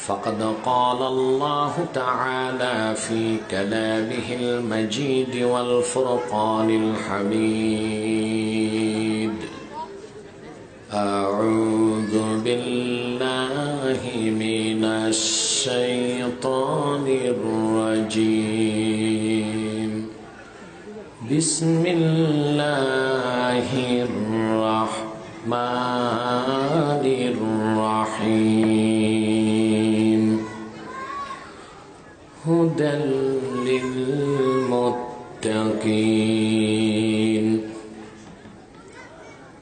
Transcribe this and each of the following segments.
فقد قال الله تعالى في كلامه المجيد والفرقان الحميد أعوذ بالله من الشيطان الرجيم بسم الله الرحمن الرحيم هدى للمتقين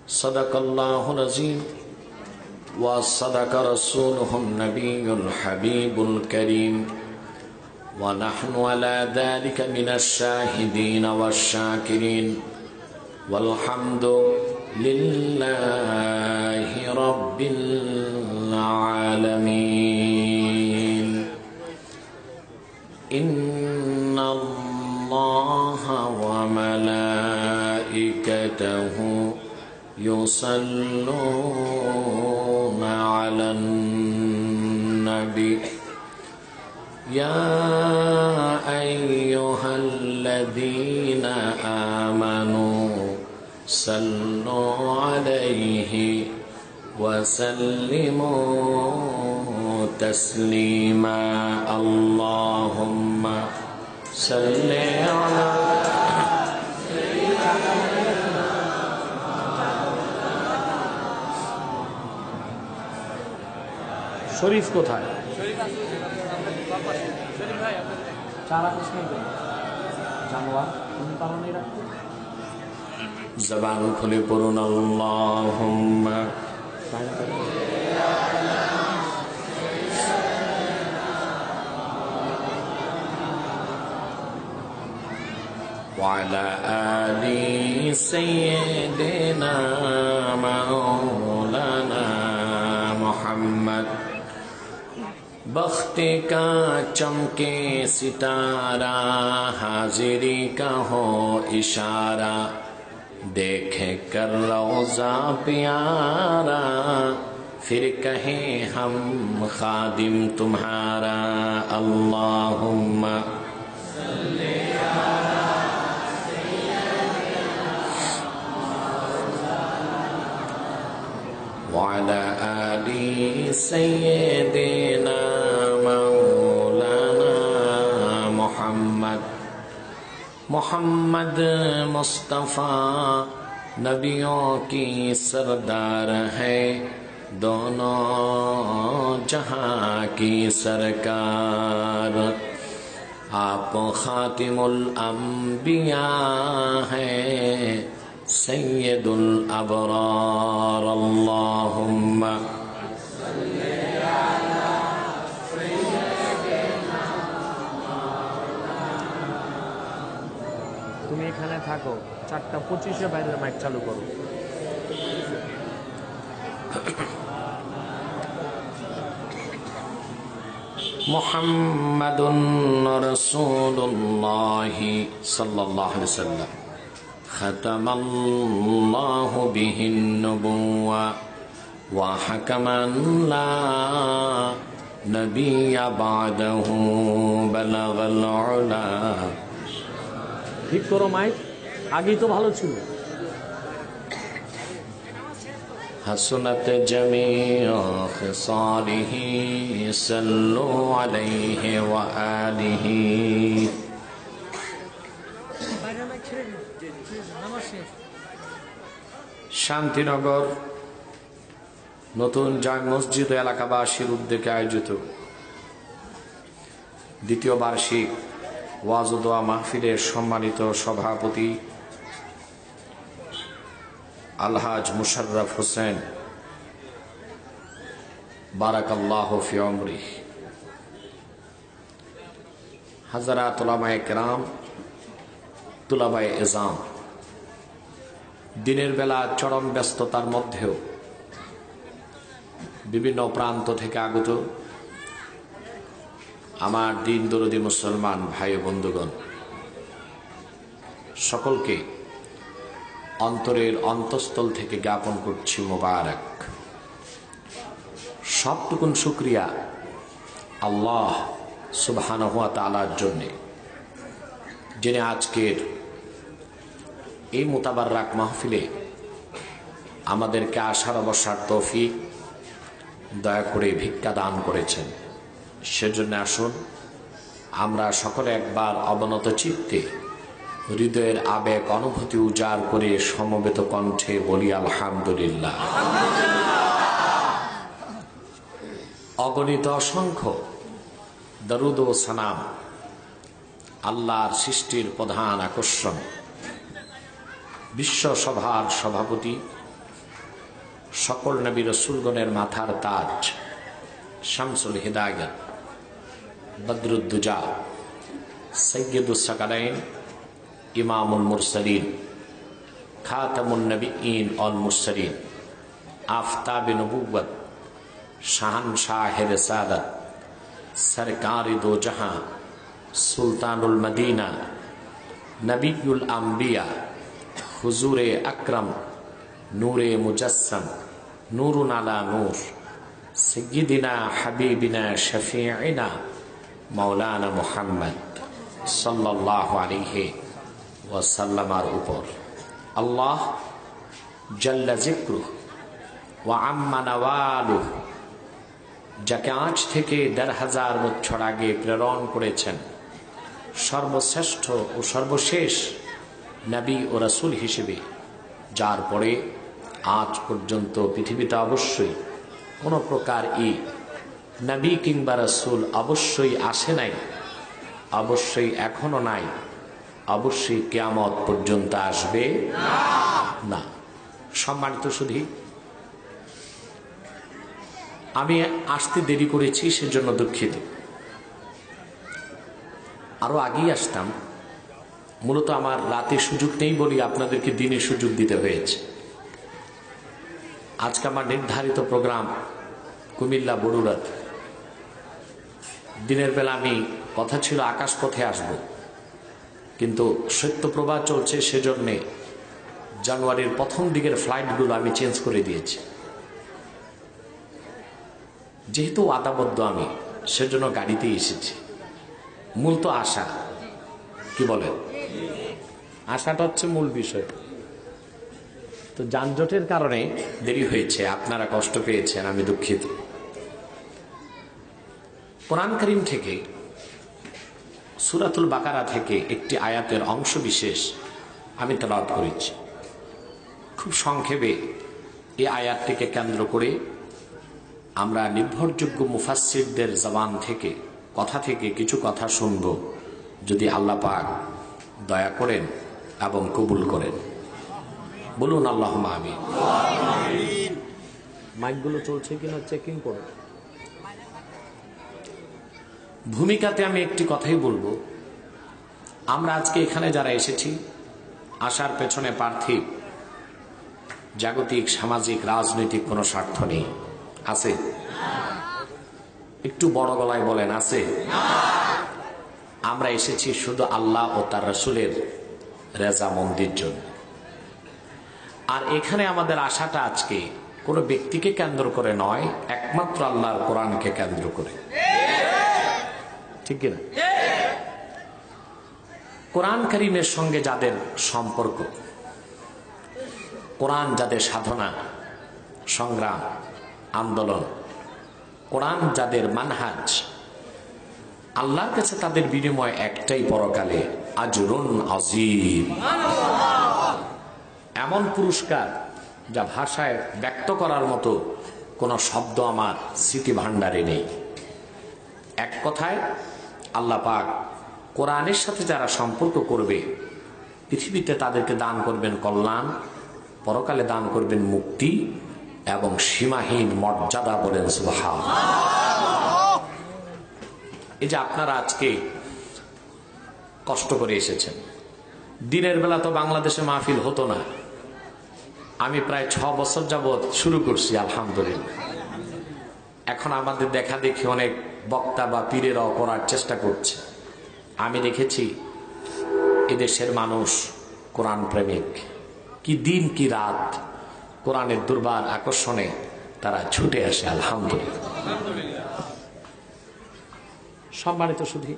صدق الله العظيم وصدق رسوله النبي الحبيب الكريم ونحن على ذلك من الشاهدين والشاكرين والحمد لله رب العالمين إن الله وملائكته يصلون على النبي يا أيها الذين آمنوا صلوا عليه وسلموا تسليما اللهم صل على শরীফ কোথায়? জবান খুলে পড়ুন আল্লাহুম্মা وعلى آل سيدنا مولانا محمد بخت کا چمکے ستارہ حاضری کا ہو اشارہ دیکھ کر روضہ پیارا پھر کہیں ہم خادم تمہارا اللہم وعلى آل سيدنا مولانا محمد محمد مصطفیٰ نبیوں کی سردار ہے دونوں جہاں کی سرکار آپ خاتم الانبیاء ہیں سید الابرار اللہم তুমি এখানে থাকো 4:25 বাইরের মাইক চালু করো মুহাম্মাদুন রাসূলুল্লাহ সাল্লাল্লাহু আলাইহি ওয়াসাল্লাম ختم الله به النبوة وحكما لا نبي بعده بلغ العلا ঠিক করো মাইক আগেই তো ভালো ছিল حسنت جميع خصاله صلوا عليه وآله শান্তিনগর নতুন জামে মসজিদ এলাকাবাসীর উদ্যোগে আয়োজিত দ্বিতীয় বার্ষিক ওয়াজ ও দোয়া মাহফিলের সম্মানিত সভাপতি আলহাজ মুশাররফ হোসেন বারাকাল্লাহু ফি উমরিহি হাজারাত উলামায়ে কেরাম তুলাবায়ে ইজাম দিনের বেলা চরম ব্যস্ততার মধ্যেও বিভিন্ন প্রান্ত থেকে আগত আমার দিন দরদি মুসলমান ভাই ও বন্ধুগণ সকলকে অন্তরের অন্তঃস্থল থেকে জ্ঞাপন করছি মোবারক। সবটুকুন শুকরিয়া আল্লাহ সুবহানাহু ওয়া তাআলার জন্যে, যিনি আজকের এই মুতাবাররাক মাহফিলে আমাদেরকে আসার বসার তৌফিক দয়া করে ভিক্ষা দান করেছেন। সেজন্য আসুন আমরা সকলে একবার অবনত চিত্তে হৃদয়ের আবেগ অনুভূতি উজাড় করে সমবেত কণ্ঠে বলি আলহামদুলিল্লাহ। অগণিত অসংখ্য দরুদ ও সালাম আল্লাহর সৃষ্টির প্রধান আকর্ষণ, বিশ্ব সভার সভাপতি, সকল নবী রাসূলগণের মাথার তাজ, শামসুল হিদায়াত, বদরুদ্দুজা, সৈয়দুস সাকালাইন, ইমামুল মুরসালিন, খাতামুন নবিয়্যিন ওয়াল মুরসালিন, আফতাবে নবুওয়াত, শাহনশাহে রিসালাত, সরকারে দো জাহাঁ, সুলতানুল মদিনা, নবিয়ুল আম্বিয়া, হুজুরে আকরম, নূরে মুজাসসাম, নূরুন আলা নূর, সাইয়্যিদিনা হাবিবিনা শফিঈনা মাওলানা মুহাম্মদ সাল্লাল্লাহু আলাইহি ওয়াসাল্লামের উপর আল্লাহ জাল্লা যিকরুহু ওয়া আম্মা নাওয়ালুহু, যাকে আজ থেকে ১৫০০০ বছর আগে প্রেরণ করেছেন সর্বশ্রেষ্ঠ ও সর্বশেষ নবী ও রাসূল হিসেবে, যার পরে আজ পর্যন্ত পৃথিবীতে অবশ্যই কোনো প্রকার নবী কিংবা রাসূল অবশ্যই আসে নাই, অবশ্যই এখনো নাই, অবশ্যই কিয়ামত পর্যন্ত আসবে না। সম্মানিত শুধু আমি আসতে দেরি করেছি, সেজন্য দুঃখিত। আরো আগেই আসতাম, মূলত আমার রাতে সুযোগ নেই বলি আপনাদেরকে দিনে সুযোগ দিতে হয়েছে। আজকে আমার নির্ধারিত প্রোগ্রাম কুমিল্লা বড়ুরাতে। দিনের বেলা আমি কথা ছিল আকাশ পথে আসব, কিন্তু শৈত্যপ্রবাহ চলছে, সেজন্যে জানুয়ারির প্রথম দিকের ফ্লাইটগুলো আমি চেঞ্জ করে দিয়েছি। যেহেতু আদাবদ্ধ আমি, সেজন্য গাড়িতেই এসেছি। মূল তো আশা, কি বলেন, আশাটা হচ্ছে মূল বিষয়। তো যানজটের কারণে দেরি হয়েছে, আপনারা কষ্ট পেয়েছেন, আমি দুঃখিত। কোরআন কারীম থেকে সূরাতুল বাকারা থেকে একটি আয়াতের অংশ বিশেষ আমি তেলাওয়াত করেছি। খুব সংক্ষেপে এই আয়াতটিকে কেন্দ্র করে আমরা নির্ভরযোগ্য মুফাসসিরদের জবান থেকে, কথা থেকে কিছু কথা শুনব, যদি আল্লাহ পাক দয়া করেন এবং কবুল করেন। বলুন আল্লাহুম্মা আমিন। মাইকগুলো চলছে কিনা চেকিং করো। ভূমিকাতে আমি একটি কথাই বলবো, আমরা আজকে এখানে যারা এসেছি, আসার পেছনে পার্থিব, জাগতিক, সামাজিক, রাজনৈতিক কোনো স্বার্থ নেই। আছে? একটু বড় গলায় বলেন, আছে? আমরা এসেছি শুধু আল্লাহ ও তার রাসূলের রেজামন্দির জন্য। আর এখানে আমাদের আশাটা আজকে কোনো ব্যক্তিকে কেন্দ্র করে নয়, একমাত্র আল্লাহর কোরআনকে কেন্দ্র করে। ঠিক কিনা? কোরআন কারীমের সঙ্গে যাদের সম্পর্ক, কোরআন যাদের সাধনা, সংগ্রাম, আন্দোলন, কোরআন যাদের মানহাজ, আল্লাহর কাছে তাদের বিনিময় একটাই পরকালে, আজরুন আযীম। এমন পুরস্কার যা ভাষায় ব্যক্ত করার মতো কোনো শব্দ আমার স্মৃতি ভাণ্ডারে নেই। এক কথায় আল্লাহ পাক কোরআনের সাথে যারা সম্পর্ক করবে, পৃথিবীতে তাদেরকে দান করবেন কল্যাণ, পরকালে দান করবেন মুক্তি এবং সীমাহীন মর্যাদা। বলেন সুবহানাল্লাহ। এই যে আপনারা আজকে কষ্ট করে এসেছেন, দিনের বেলা তো বাংলাদেশে মাহফিল হতো না। আমি প্রায় 6 বছর যাবৎ শুরু করছি, আলহামদুলিল্লাহ। এখন আমাদের দেখা দেখি অনেক বক্তা বা পীরেরাও করার চেষ্টা করছে। আমি দেখেছি এদেশের মানুষ কোরআন প্রেমিক, কি দিন কি রাত কোরআনের দুর্বার আকর্ষণে তারা ছুটে আসে, আলহামদুলিল্লাহ। সম্মানিত শুধু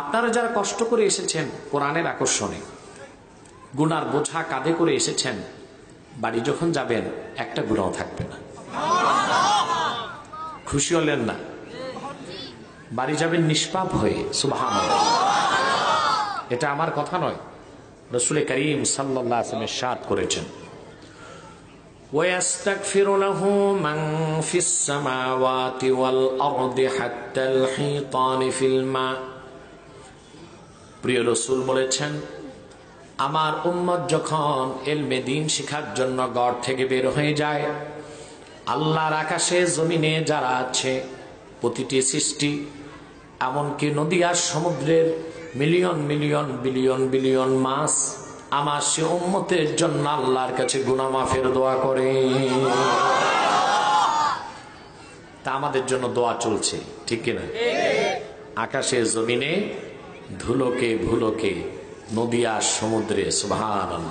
আপনারা যারা কষ্ট করে এসেছেন কোরআনের আকর্ষণে, গুনার বোঝা কাঁধে করে এসেছেন, বাড়ি যখন যাবেন একটা গুনাহ থাকবে না। খুশি হলেন না? বাড়ি যাবেন নিষ্পাপ হয়ে। সুবহানাল্লাহ। এটা আমার কথা নয়, রাসূল করিম সাল্লাল্লাহু আলাইহি ওয়াসাল্লাম ইরশাদ করেছেন, وَيَسْتَغْفِرُ لَهُ مَنْ فِي السَّمَاوَاتِ وَالْأَرْضِ حَتَّى الْحِيطَانِ فِي الْمَاءِ। প্রিয় রাসূল বলেছেন, আমার উম্মত যখন ইলমে দ্বীন শিখার জন্য ঘর থেকে বের হয়ে যায়, আল্লাহর আকাশে জমিনে যারা আছে প্রতিটি সৃষ্টি, এমনকি নদী আর সমুদ্রের মিলিয়ন মিলিয়ন বিলিয়ন বিলিয়ন মাছ আমার সে উম্মতের জন্য আল্লাহর কাছে গুনাহ মাফের দোয়া করে। তা আমাদের জন্য দোয়া চলছে, ঠিক কিনা? আকাশে জমিনে, ধুলোকে ভুলোকে, নদী আর সমুদ্রে। সুবহানাল্লাহ।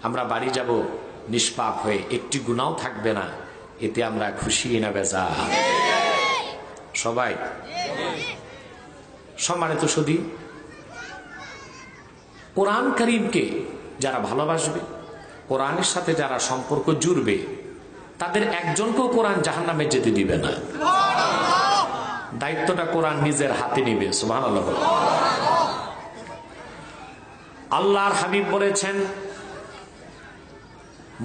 আমরা বাড়ি যাব নিষ্পাপ হয়ে, একটি গুনাহ থাকবে না। এতে আমরা খুশি না বেজার? সবাই সম্মানিত শুধু কোরআন কারীমকে যারা ভালোবাসবে, কোরআনের সাথে যারা সম্পর্ক জুড়বে, তাদের একজনকেও কোরআন জাহান্নামে যেতে দিবে না। দায়িত্বটা কোরআন নিজের হাতে নিবে। সুবহানাল্লাহ। আল্লাহর হাবিব বলেছেন,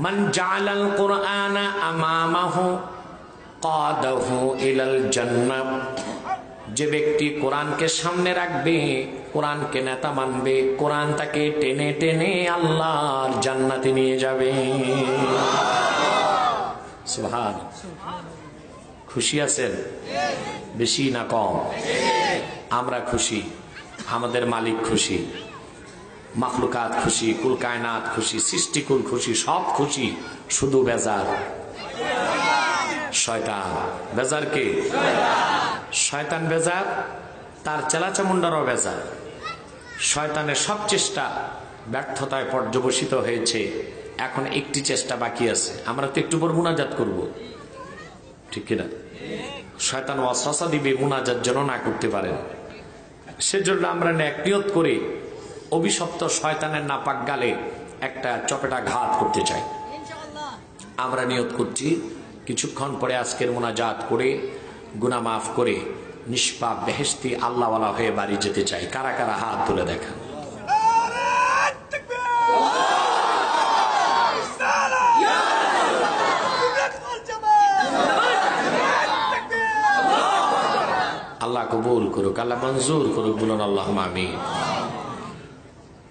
মান জাআলাল কুরআনা আমামাহু কাদাহু ইলাল জান্নাহ। যে ব্যক্তি কোরআনকে সামনে রাখবে, কোরআনকে নেতা মানবে, কোরআন তাকে টেনে টেনে আল্লাহর জান্নাতে নিয়ে যাবে। সুবহানাল্লাহ। খুশি আছেন? বেশি না কম? আমরা খুশি, আমাদের মালিক খুশি, মাখলুকাত খুশি, কুল কায়নাত খুশি, সৃষ্টিকুল খুশি, সব খুশি। শুধু বেজার শয়তান। বেজার কে? শয়তান বেজার, তার চেলাচামুন্ডারও বেজার। শয়তানের সব চেষ্টা ব্যর্থতায় পর্যবসিত হয়েছে। এখন একটি চেষ্টা বাকি আছে, আমরা তো একটু পর মুনাজাত করব, ঠিক কিনা? শয়তান ওয়াসওয়াসা দিবে মুনাজাত যেন না করতে পারেন। সেজন্য আমরা নেক নিয়ত করে অভিশপ্ত শয়তানের নাপাক গালে একটা চপেটা ঘাত করতে চাই। আমরা নিয়ত করছি কিছুক্ষণ পরে আজকের মুনাজাত করে গুনাহ মাফ করে নিষ্পাপ বেহেশতি আল্লাহওয়ালা হয়ে বাড়ি যেতে চাই। কারা কারা হাত তুলে দেখান। আল্লাহ কবুল করুক, আল্লাহ মঞ্জুর করুক, বলুন আল্লাহুম্মা আমিন।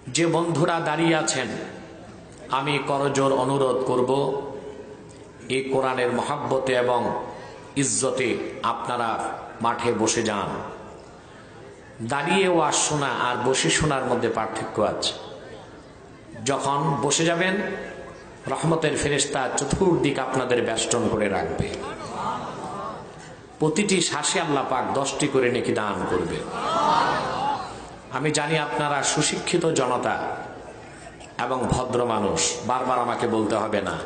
যে বন্ধুরা দাঁড়িয়ে আছেন, আমি করজোর অনুরোধ করব, এই কোরআনের মহাব্বতে এবং ইজ্জতে আপনারা মাঠে বসে যান। দাঁড়িয়ে ওয়াজ শোনা আর বসে শোনার মধ্যে পার্থক্য আছে। যখন বসে যাবেন, রহমতের ফেরেশতা চতুর্দিক আপনাদের বেষ্টন করে রাখবে। প্রতিটি শ্বাসে আল্লাহ পাক 10টি করে নেকি দান করবে। আমি জানি আপনারা সুশিক্ষিত জনতা এবং ভদ্র মানুষ, বারবার আমাকে বলতে হবে না।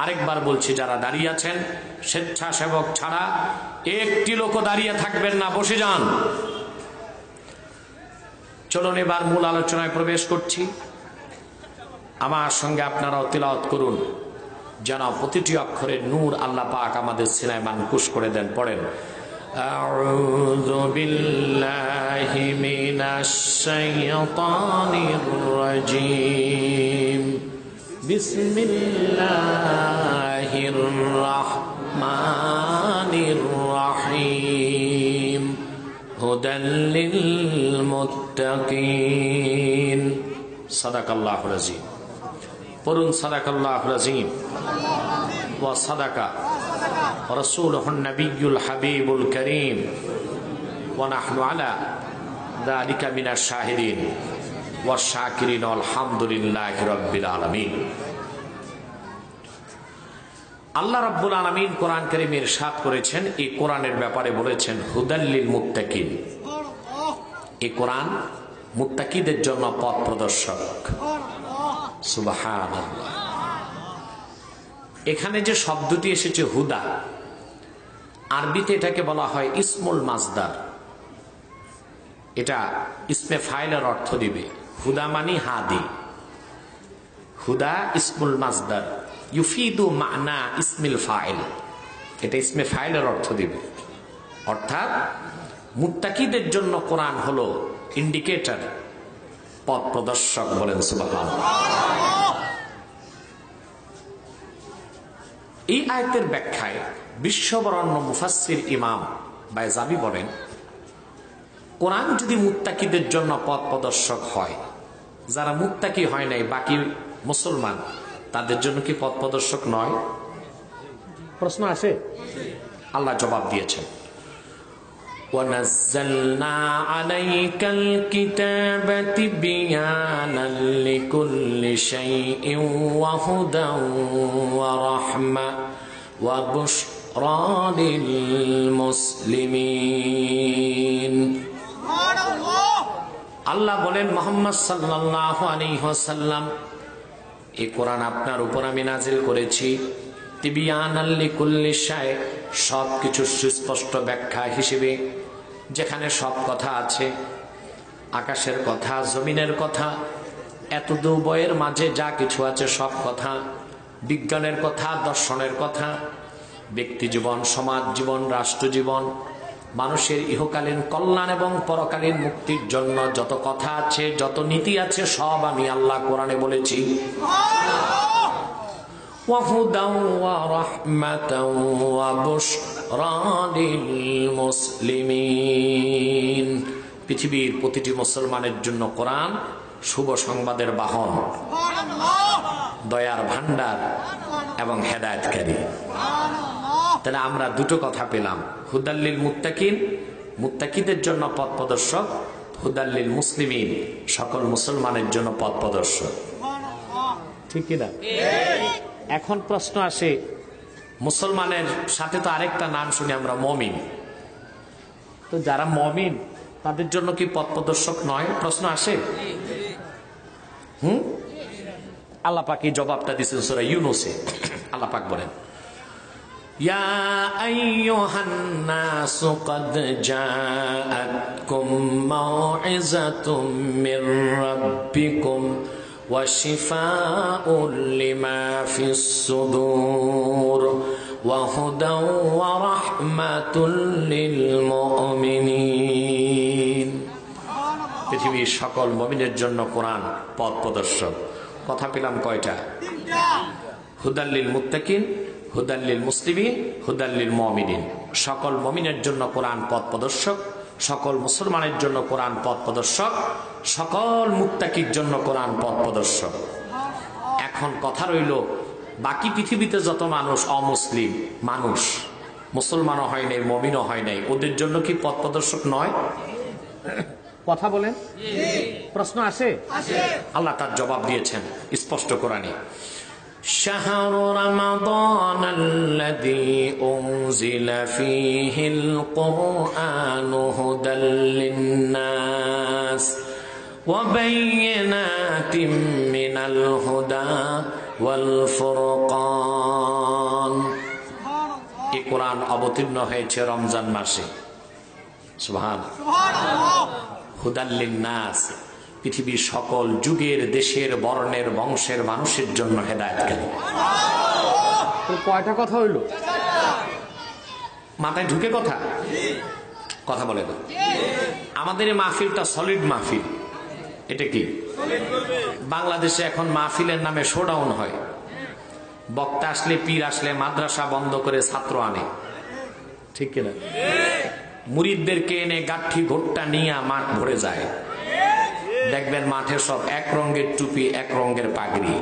আরেকবার বলছি, যারা দাঁড়িয়ে আছেন স্বেচ্ছাসেবক ছাড়া একটি লোকও দাঁড়িয়ে থাকবেন না, বসে যান। চলুন এবার মূল আলোচনায় প্রবেশ করছি। আমার সঙ্গে আপনারাও তিলাওয়াত করুন, যেন প্রতিটি অক্ষরের নূর আল্লাহ পাক আমাদের সিনায় মানকুশ করে দেন। পড়েন, আউযু বিল্লাহি মিনাশ শাইতানির রাজীম, বিসমিল্লাহির রাহমানির রাহিম, হুদাল লিল মুত্তাকিন। সাদাকাল্লাহুল আযীম। পড়ুন, সাদাকাল্লাহুল আযীম ওয়া সাদাকা রাসূলুহুন নবিয়্যুল হাবিবুল কারীম ওয়া নাহনু আলা যালিকা মিনাশ শাহিদিন ওয়াশ শাকিরিন আলহামদুলিল্লাহি রাব্বিল আলামিন। আল্লাহ রাব্বুল আলামিন কোরআন কারীমে ইরশাদ করেছেন, এই কোরআনের ব্যাপারে বলেছেন হুদাল লিল মুত্তাকিন। এই কোরআন মুত্তাকিদের জন্য পথ প্রদর্শক। সুবহানাল্লাহ। এখানে যে শব্দটি এসেছে হুদা, আরবিতে এটাকে বলা হয় ইসমুল মাজদার। এটা ইসমে ফাইলের অর্থ দিবে। হুদা মানি হাদি, হুদা ইসমুল মাজদার, ইউফিদু মানা ইসমিল ফাইল, এটা ইসমে ফাইলের অর্থ দিবে। অর্থাৎ মুত্তাকিদের জন্য কোরআন হলো ইন্ডিকেটর, পথ প্রদর্শক। বলেন সুবহানাল্লাহ। এই আয়াতের ব্যাখ্যায় বিশ্ববরণ্য মুফাসসির ইমাম বাইজাবি বলেন, কোরআন যদি মুত্তাকিদের জন্য পথ প্রদর্শক হয়, যারা মুত্তাকি হয় নাই বাকি মুসলমান, তাদের জন্য কি পথ প্রদর্শক নয়? প্রশ্ন আসে? আল্লাহ জবাব দিয়েছেন, وَنَزَّلْنَا عَلَيْكَ الْكِتَابَ تِبْيَانًا لِكُلِّ شَيْءٍ وَهُدًى وَرَحْمَةً وَبُشْرَى لِلْمُسْلِمِينَ। আল্লাহ বলেন, মুহাম্মদ সাল্লাল্লাহু আলাইহি ওয়াসাল্লাম, এই কোরআন আপনার উপর আমি নাজিল করেছি তিবিয়ানাল লিকুল্লি শাই, সবকিছু সুস্পষ্ট ব্যাখ্যা হিসেবে। যেখানে সব কথা আছে, আকাশের কথা, জমিনের কথা, এত দুবয়ের মাঝে যা কিছু আছে সব কথা, বিজ্ঞানের কথা, দর্শনের কথা, ব্যক্তি জীবন, সমাজ জীবন, রাষ্ট্র জীবন, মানুষের ইহকালীন কল্যাণ এবং পরকালীন মুক্তির জন্য যত কথা আছে, যত নীতি আছে, সব আমি আল্লাহ কোরআনে বলেছি। وَهُدًى وَرَحْمَةً وَبُشْرَى لِلْمُسْلِمِينَ। পৃথিবীর প্রতিটি মুসলমানের জন্য কোরআন শুভ সংবাদের বাহন, দয়ার ভান্ডার এবং হেদায়েতকারী। তাহলে আমরা দুটো কথা পেলাম, হুদাল্লিল মুত্তাকিন, মুত্তাকিদের জন্য পথ প্রদর্শক, হুদাল্লিল মুসলিমিন, সকল মুসলমানের জন্য পথ প্রদর্শক। ঠিক কিনা? এখন প্রশ্ন আসে, মুসলমানের সাথে তো আরেকটা নাম শুনি আমরা, মমিন। তো যারা মমিন তাদের জন্য কি পথ প্রদর্শক নয়? প্রশ্ন আসে। আল্লাহ পাক এই জবাবটা দিয়েছেন সূরা ইউনূসে। আল্লাহ পাক বলেন, ইয়া আইয়ুহান নাসু ক্বাদ জাআতকুম মাউইযাতুম মির রাব্বিকুম ওয়া শিফাউন লিমা ফিস সুদূর ওয়া হুদাও ওয়া রাহমাতুল লিল মুমিনিন। পৃথিবীর সকল মুমিনের জন্য কোরআন পথ প্রদর্শক। কথা পেলাম কয়টা? হুদাল্লিল মুত্তাকিন, হুদাল্লিল মুসলিমিন, হুদাল্লিল মুমিনিন। সকল মুমিনের জন্য কোরআন পথ প্রদর্শক, সকল মুসলমানের জন্য কোরআন পথ প্রদর্শক, সকল মুত্তাকির জন্য কোরআন পথ প্রদর্শক। এখন কথা রইল, বাকি পৃথিবীতে যত মানুষ অমুসলিম মানুষ, মুসলমানও হয় নাই, মুমিনও হয় নাই, ওদের জন্য কি পথ প্রদর্শক নয়? কথা বলেন, প্রশ্ন আসে? আল্লাহ তার জবাব দিয়েছেন স্পষ্ট কোরআনে, শাহরু রমাদানাল্লাযী উনজিলা ফীহিল কুরআনু হুদাল লিন্নাস ওয়া বায়িনাতিম মিনাল হুদা ওয়াল ফুরকান। এই কোরআন অবতীর্ণ হয়েছে রমজান মাসে। সুবহানাল্লাহ। হুদাল লিন্নাস, পৃথিবীর সকল যুগের, দেশের, বর্ণের, বংশের মানুষের জন্য হেদায়েতকারী। কয়টা কথা হইল? মাথায় ঢুকে কথা? কথা বলে না। আমাদের এই মাহফিলটা সলিড মাহফিল। এটা কি? বাংলাদেশে এখন মাহফিলের নামে শোডাউন হয়। বক্তা আসলে, পীর আসলে মাদ্রাসা বন্ধ করে ছাত্র আনে। ঠিক কিনা? মুরিদদেরকে এনে গাঠি ঘোট্টা নিয়ে মাঠ ভরে যায়। দেখবেন মাঠে সব এক রঙের টুপি, এক রঙের পাগড়ি।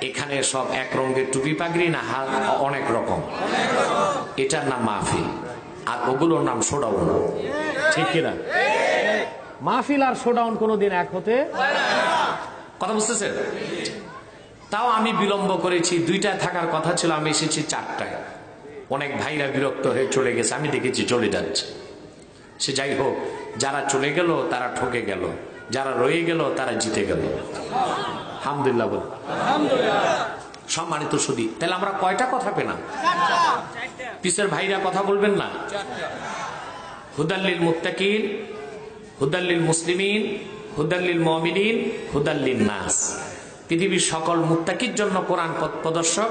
এখানে সব এক রঙের টুপি পাগড়ি না, হাত অনেক রকম। এটার নাম মাহফিল, আর ওগুলোর নাম শোডাউন। ঠিক কিনা? মাহফিল আর শোডাউন কোনোদিন এক হতে কথা বুঝতেছেন? তাও আমি বিলম্ব করেছি, 2টায় থাকার কথা ছিল, আমি এসেছি 4টায়। অনেক ভাইরা বিরক্ত হয়ে চলে গেছে, আমি দেখেছি চলে যাচ্ছে। সে যাই হোক, যারা চলে গেল তারা ঠকে গেল, যারা রয়ে গেল তারা জিতে গেল। আলহামদুলিল্লাহ বল। সম্মানিত সুধী, তাহলে আমরা কয়টা কথা পেলাম? পিসের ভাইরা কথা বলবেন না। হুদাল্লিল মুত্তাকিন, হুদাল্লিল মুসলিমিন, হুদাল্লিল মুমিনিন, হুদাল্লিন নাস। পৃথিবীর সকল মুত্তাকির জন্য কোরআন পথ প্রদর্শক,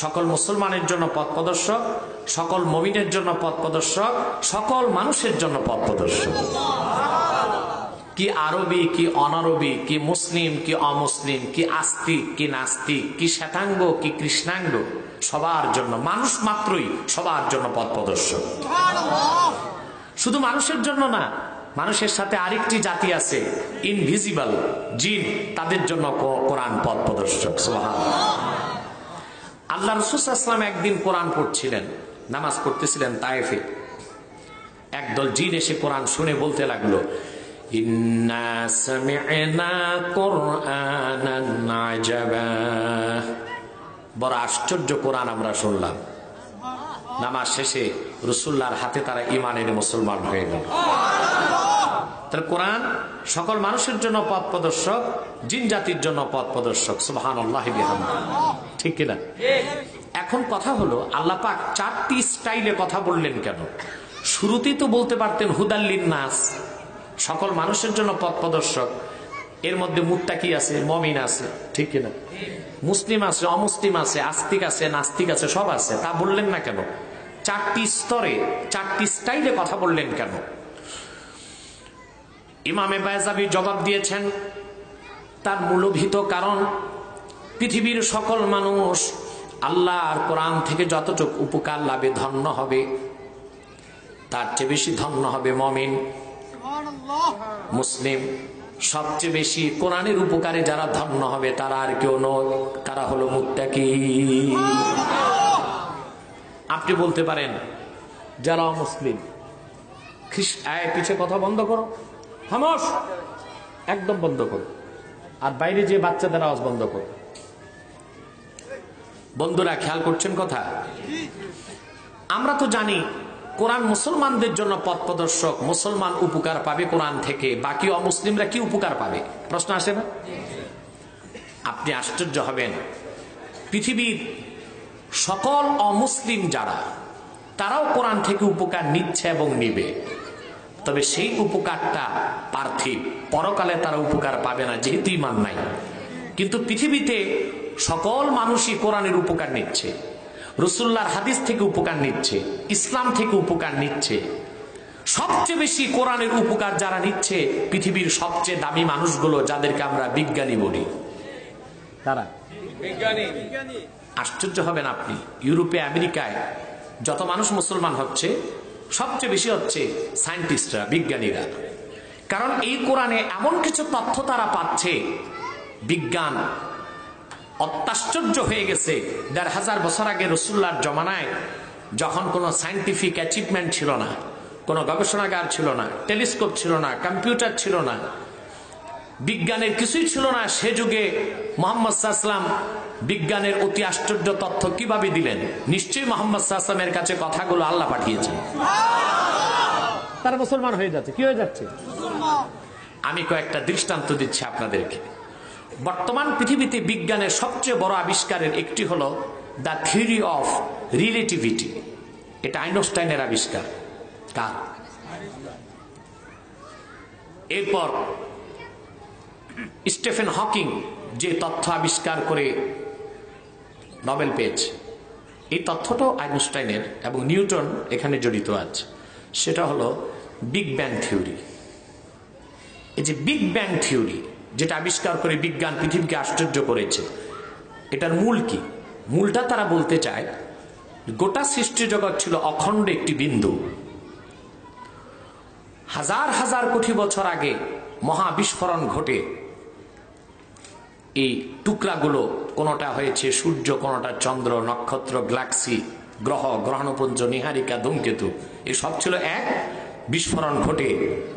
সকল মুসলমানের জন্য পথ প্রদর্শক, সকল মুমিনের জন্য পথ প্রদর্শক, সকল মানুষের জন্য পথ প্রদর্শক। কি আরবি, কি অনারবি, কি মুসলিম, কি অমুসলিম, কি আস্তিক, কি নাস্তিক, কি শ্বেতাঙ্গ, কি কৃষ্ণাঙ্গ, সবার জন্য, মানুষ মাত্রই সবার জন্য পথ প্রদর্শক। শুধু মানুষের জন্য না, মানুষের সাথে আরেকটি জাতি আছে, ইনভিজিবল জিন, তাদের জন্য কোরআন পথ প্রদর্শক। সুবহানাল্লাহ। আল্লাহ রাসূল সাল্লাল্লাহু আলাইহি ওয়াসাল্লাম একদিন কোরআন পড়ছিলেন, নামাজ পড়তেছিলেন তায়েফে। একদল জিন এসে কোরআন শুনে বলতে লাগলো, ইন্না সামি'না কুরআনান আজাবা। বড় আশ্চর্য কোরআন আমরা শুনলাম। নামাজ শেষে রাসূলুল্লাহর হাতে তারা ঈমান এনে মুসলমান হয়ে গেল। তাহলে কোরআন সকল মানুষের জন্য পথ প্রদর্শক, জিন জাতির জন্য পথ প্রদর্শক। সুবহানাল্লাহি বিহামদিহি। ঠিক কিনা? এখন কথা হলো, আল্লাহ পাক 4টি স্টাইলে কথা বললেন কেন? শুরুতেই তো বলতে পারতেন হুদাল্লিন নাস, সকল মানুষের জন্য পথ প্রদর্শক। এর মধ্যে মুত্তাকি আছে, মুমিন আছে, ঠিক কিনা? মুসলিম আছে, অমুসলিম আছে, আস্তিক আছে, নাস্তিক আছে, সব আছে। তা বললেন না কেন? 4টি স্তরে, 4টি স্টাইলে কথা বললেন কেন? ইমামে বায়জাবি জবাব দিয়েছেন, তার মূলভূত কারণ, পৃথিবীর সকল মানুষ আল্লাহর কোরআন থেকে যতটুকু উপকার লাভে ধন্য হবে, তার চেয়ে বেশি ধন্য হবে মুমিন, মুসলিম। সবচেয়ে বেশি কোরআনের উপকারে যারা ধন্য হবে তারা আর কেউ নয়, তারা হলো মুত্তাকি। আপনি বলতে পারেন যারা অমুসলিম, পিছে কথা বন্ধ করো, খামোশ, একদম বন্ধ করো, আর বাইরে যে বাচ্চাদের আওয়াজ বন্ধ করো। বন্ধুরা খেয়াল করছেন কথা? আমরা তো জানি কোরআন মুসলমানদের জন্য পথ প্রদর্শক, মুসলমান উপকার পাবে কোরআন থেকে, বাকি অমুসলিমরা কি উপকার পাবে? প্রশ্ন আসে না? আপনি আশ্চর্য হবেন, পৃথিবীর সকল অমুসলিম যারা, তারাও কোরআন থেকে উপকার নিচ্ছে এবং নিবে। তবে সেই উপকারটা পার্থিব, পরকালে তারা উপকার পাবে না, যেহেতু ঈমান নাই। কিন্তু পৃথিবীতে সকল মানুষই কোরআনের উপকার নিচ্ছে, রাসূলুল্লাহর হাদিস থেকে উপকার নিচ্ছে, ইসলাম থেকে উপকার নিচ্ছে। সবচেয়ে বেশি কোরআনের উপকার যারা নিচ্ছে, পৃথিবীর সবচেয়ে দামি মানুষগুলো, যাদেরকে আমরা বিজ্ঞানী বলি, তারা বিজ্ঞানী। আশ্চর্য হবেন আপনি, ইউরোপে, আমেরিকায় যত মানুষ মুসলমান হচ্ছে, সবচেয়ে বেশি হচ্ছে সায়েন্টিস্টরা, বিজ্ঞানীরা। কারণ এই কোরআনে এমন কিছু তথ্য তারা পাচ্ছে, বিজ্ঞান অত্যাশ্চর্য হয়ে গেছে। ১৫০০ বছর আগে রাসূলুল্লাহর জমানায় যখন কোনো সায়েন্টিফিক অ্যাচিভমেন্ট ছিল না, কোনো গবেষণাগার ছিল না, টেলিস্কোপ ছিল না, কম্পিউটার ছিল না, বিজ্ঞানের কিছুই ছিল না, সে যুগে মুহাম্মদ সাল্লাল্লাহু আলাইহি ওয়াসাল্লাম বিজ্ঞানের অতি আশ্চর্য তথ্য কিভাবে দিলেন? নিশ্চয়ই মুহাম্মদ সাল্লাল্লাহু আলাইহি ওয়াসাল্লামের কাছে কথাগুলো আল্লাহ পাঠিয়েছেন। তারা মুসলমান হয়ে যাচ্ছে। কি হয়ে যাচ্ছে? আমি কয়েকটা দৃষ্টান্ত দিচ্ছি আপনাদেরকে। বর্তমান পৃথিবীতে বিজ্ঞানের সবচেয়ে বড় আবিষ্কারের একটি হলো দ্য থিওরি অফ রিলেটিভিটি। এটা আইনস্টাইনের আবিষ্কার। কার? এরপর স্টিফেন হকিং যে তথ্য আবিষ্কার করে নোবেল পেয়েছে, এই তথ্যটাও আইনস্টাইনের, এবং নিউটন এখানে জড়িত আছে। সেটা হলো বিগ ব্যাং থিওরি। এই যে বিগ ব্যাং থিওরি, যেটা আবিষ্কার করে বিজ্ঞান পৃথিবীকে আশ্চর্য করেছে, এটার মূল কি? মূলটা তারা বলতে চায়, গোটা সৃষ্টি জগৎ ছিল অখণ্ড একটি বিন্দু। হাজার হাজার কোটি বছর আগে মহাবিস্ফোরণ ঘটে এই টুকরাগুলো, কোনটা হয়েছে সূর্য, কোনটা চন্দ্র, নক্ষত্র, গ্যালাক্সি, গ্রহ, গ্রহাণুপুঞ্জ, নীহারিকা, ধূমকেতু, এসব ছিল এক বিস্ফোরণ ঘটে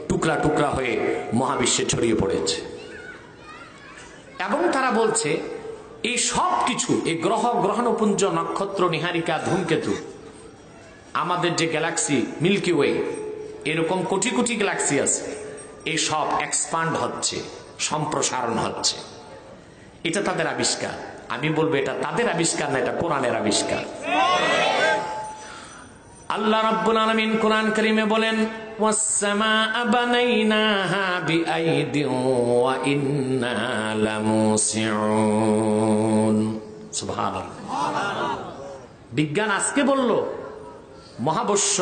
টুকরা টুকরা হয়ে মহাবিশ্বে ছড়িয়ে পড়েছে। এবং তারা বলছে এই সব কিছু, এই গ্রহ, গ্রহাণুপুঞ্জ, নক্ষত্র, নীহারিকা, ধূমকেতু, আমাদের যে গ্যালাক্সি মিল্কি ওয়ে, এরকম কোটি কোটি গ্যালাক্সি আছে, এই সব এক্সপান্ড হচ্ছে, সম্প্রসারণ হচ্ছে। এটা তাদের আবিষ্কার। আমি বলবো এটা তাদের আবিষ্কার না, এটা কোরআনের আবিষ্কার। আল্লাহ রাব্বুল আলামিন কোরআন কারীমে বলেন ওয়াস-সামাআ বানাইনাহা বিআইদিন ওয়া ইন্না লামুসিউন। সুবহানাল্লাহ। বিজ্ঞান আজকে বলল মহাবিশ্ব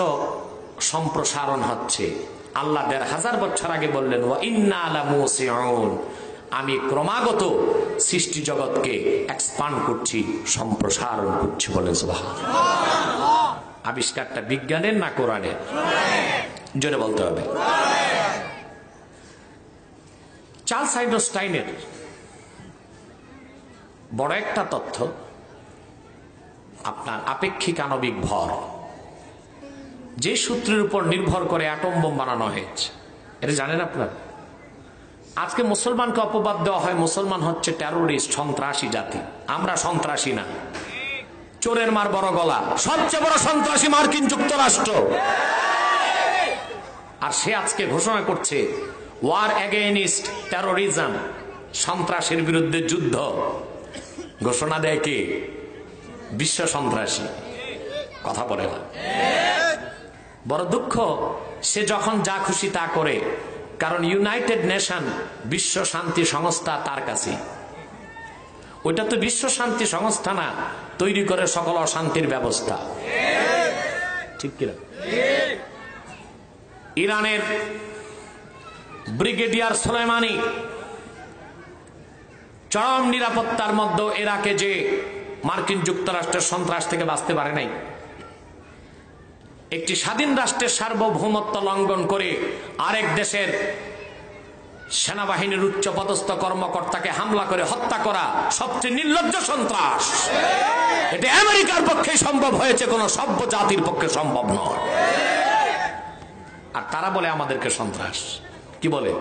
সম্প্রসারণ হচ্ছে, আল্লাহ ১৫০০ বছর আগে বললেন ওয়া ইন্না লামুসিউন, আমি ক্রমাগত সৃষ্টি জগৎকে এক্সপান্ড করছি, সম্প্রসারণ করছি। বলেন সুবহানাল্লাহ। আবিষ্কারটা বিজ্ঞানের না কোরআনের? জোরে বলতে হবে। চার্লস আইনস্টাইনের বড় একটা তথ্য, আপনার আপেক্ষিক আণবিক ভর, যে সূত্রের উপর নির্ভর করে অ্যাটম বোম বানানো হয়েছে, এটা জানেন আপনার? আজকে মুসলমানকে অপবাদ দেওয়া হয় মুসলমান হচ্ছে টেরোরিস্ট, সন্ত্রাসী জাতি। আমরা সন্ত্রাসী না, চোরের মার বড় গলা। সবচেয়ে বড় সন্ত্রাসী মার্কিন যুক্তরাষ্ট্র, আর সে আজকে ঘোষণা করছে ওয়ার এগেইনস্ট টেরোরিজম, সন্ত্রাসের বিরুদ্ধে যুদ্ধ। ঘোষণা দেয় কে? বিশ্ব সন্ত্রাসী। কথা বলে না। বড় দুঃখ, সে যখন যা খুশি তা করে, কারণ ইউনাইটেড নেশন, বিশ্ব শান্তি সংস্থা তার কাছে। ওইটা তো বিশ্ব শান্তি সংস্থা না, তৈরি করে সকল অশান্তির ব্যবস্থা। ঠিক কিনা? ইরানের ব্রিগেডিয়ার সোলাইমানি চরম নিরাপত্তার মধ্যে ইরাকে যে মার্কিন যুক্তরাষ্ট্রের সন্ত্রাস থেকে বাঁচতে পারে নাই, একটি স্বাধীন রাষ্ট্রের সার্বভৌমত্ব লঙ্ঘন করে আরেক দেশের সেনাবাহিনীর উচ্চপদস্থ কর্মকর্তাকে হামলা করে হত্যা করা সবচেয়ে নির্লজ্জ সন্ত্রাস। এটা আমেরিকার পক্ষে সম্ভব হয়েছে, কোন সভ্য জাতির পক্ষে সম্ভব নয়। আর তারা বলে আমাদেরকে সন্ত্রাস। কি বলে?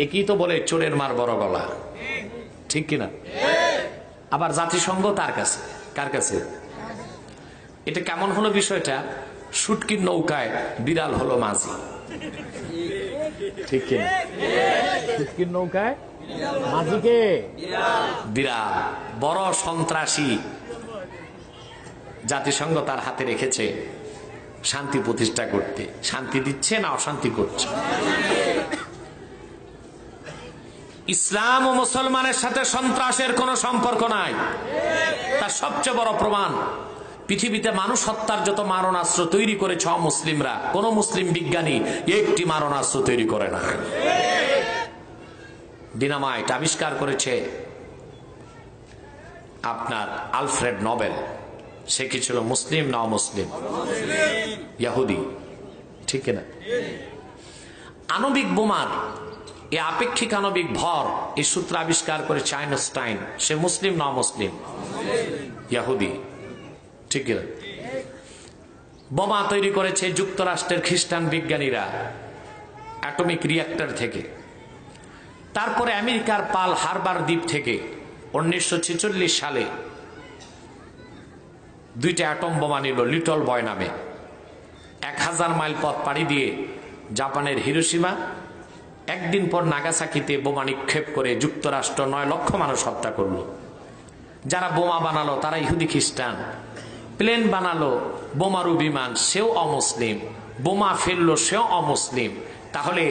একই তো বলে চোরের মার বড় গলা। ঠিক কিনা? আবার জাতিসংঘ তার কাছে। কার কাছে? এটা কেমন হলো বিষয়টা? শুটকির নৌকায় বিড়াল হলো মাঝি। ঠিক কিনা? শুটকির নৌকায় মাঝিকে বিড়াল। বড় সন্ত্রাসী জাতিসংঘ তার হাতে রেখেছে শান্তি প্রতিষ্ঠা করতে। শান্তি দিচ্ছে না অশান্তি করছে? ইসলাম ও মুসলমানের সাথে সন্ত্রাসের কোনো সম্পর্ক নাই। তার সবচেয়ে বড় প্রমাণ, পৃথিবীতে মানুষ হত্যার যত মারণাস্ত্র তৈরি করেছে অমুসলিমরা, কোন মুসলিম বিজ্ঞানী একটি মারণাস্ত্র তৈরি করে না। ডিনামাইট আবিষ্কার করেছে আপনার আলফ্রেড নোবেল। সে কি ছিল, মুসলিম না অমুসলিম? ইহুদি। ঠিক না? আণবিক বোমার এই আপেক্ষিক আণবিক ভর, এই সূত্র আবিষ্কার করেছে আইনস্টাইন। সে মুসলিম না অমুসলিম? ইহুদি। ঠিক না? বোমা তৈরি করেছে যুক্তরাষ্ট্রের খ্রিস্টান বিজ্ঞানীরা অ্যাটমিক রিঅ্যাক্টর থেকে। তারপরে আমেরিকার পার্ল হারবার দ্বীপ থেকে 1946 সালে 2টা অ্যাটম বোমা নিল লিটল বয় নামে। 1000 মাইল পথ পাড়ি দিয়ে জাপানের হিরোশিমা, একদিন পর নাগাসাকিতে বোমা নিক্ষেপ করে যুক্তরাষ্ট্র 9 লক্ষ মানুষ হত্যা করলো। যারা বোমা বানালো তারা ইহুদি খ্রিস্টান। প্লেন বানালো, বোমারু বিমান, সেও অমুসলিম। বোমা ফেললো, সেও অমুসলিম। তাহলে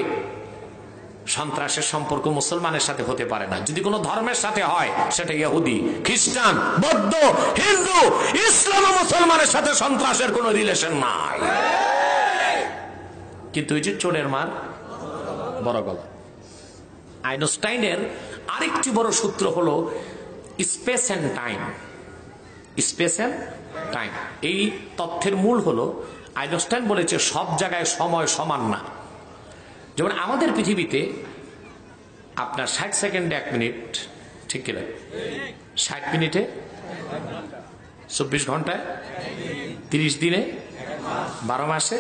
সন্ত্রাসের সম্পর্ক মুসলমানের সাথে হতে পারে না। যদি কোনো ধর্মের সাথে হয় সেটা ইহুদি, খ্রিস্টান, বৌদ্ধ, হিন্দু, ইসলাম ও মুসলমানের সাথে সন্ত্রাসের কোনো রিলেশন নাই। কিন্তু এই যে চোরের মার বড় গলা। আইনস্টাইনের আরেকটি বড় সূত্র হলো space and time. Space and time, এই তথ্যের মূল হলো আইনস্টাইন বলেছে সব জায়গায় সময় সমান না। যেমন আমাদের পৃথিবীতে আপনার 60 সেকেন্ডে 1 মিনিট, ঠিক কিনা? 60 মিনিটে 24 ঘন্টায় 30 দিনে 12 মাসে।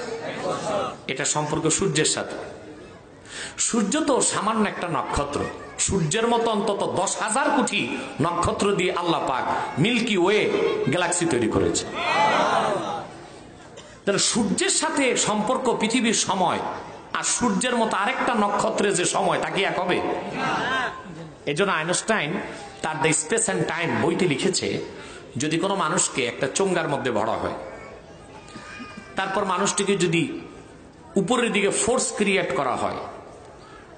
এটা সম্পর্ক সূর্যের সাথে। সূর্য তো সামান্য একটা নক্ষত্র। সূর্যের মতো অন্তত 10,000 কোটি নক্ষত্র দিয়ে আল্লাহ পাক মিল্কি ওয়ে গ্যালাক্সি তৈরি করেছে। তাহলে সূর্যের সাথে সম্পর্ক পৃথিবীর সময় আর সূর্যের মতো আরেকটা নক্ষত্রের যে সময়, তা কি এক হবে? এই জন্য আইনস্টাইন তার দ্য স্পেস অ্যান্ড টাইম বইতে লিখেছে, যদি কোনো মানুষকে একটা চোঙ্গার মধ্যে ভরা হয়, তারপর মানুষটিকে যদি উপরের দিকে ফোর্স ক্রিয়েট করা হয়,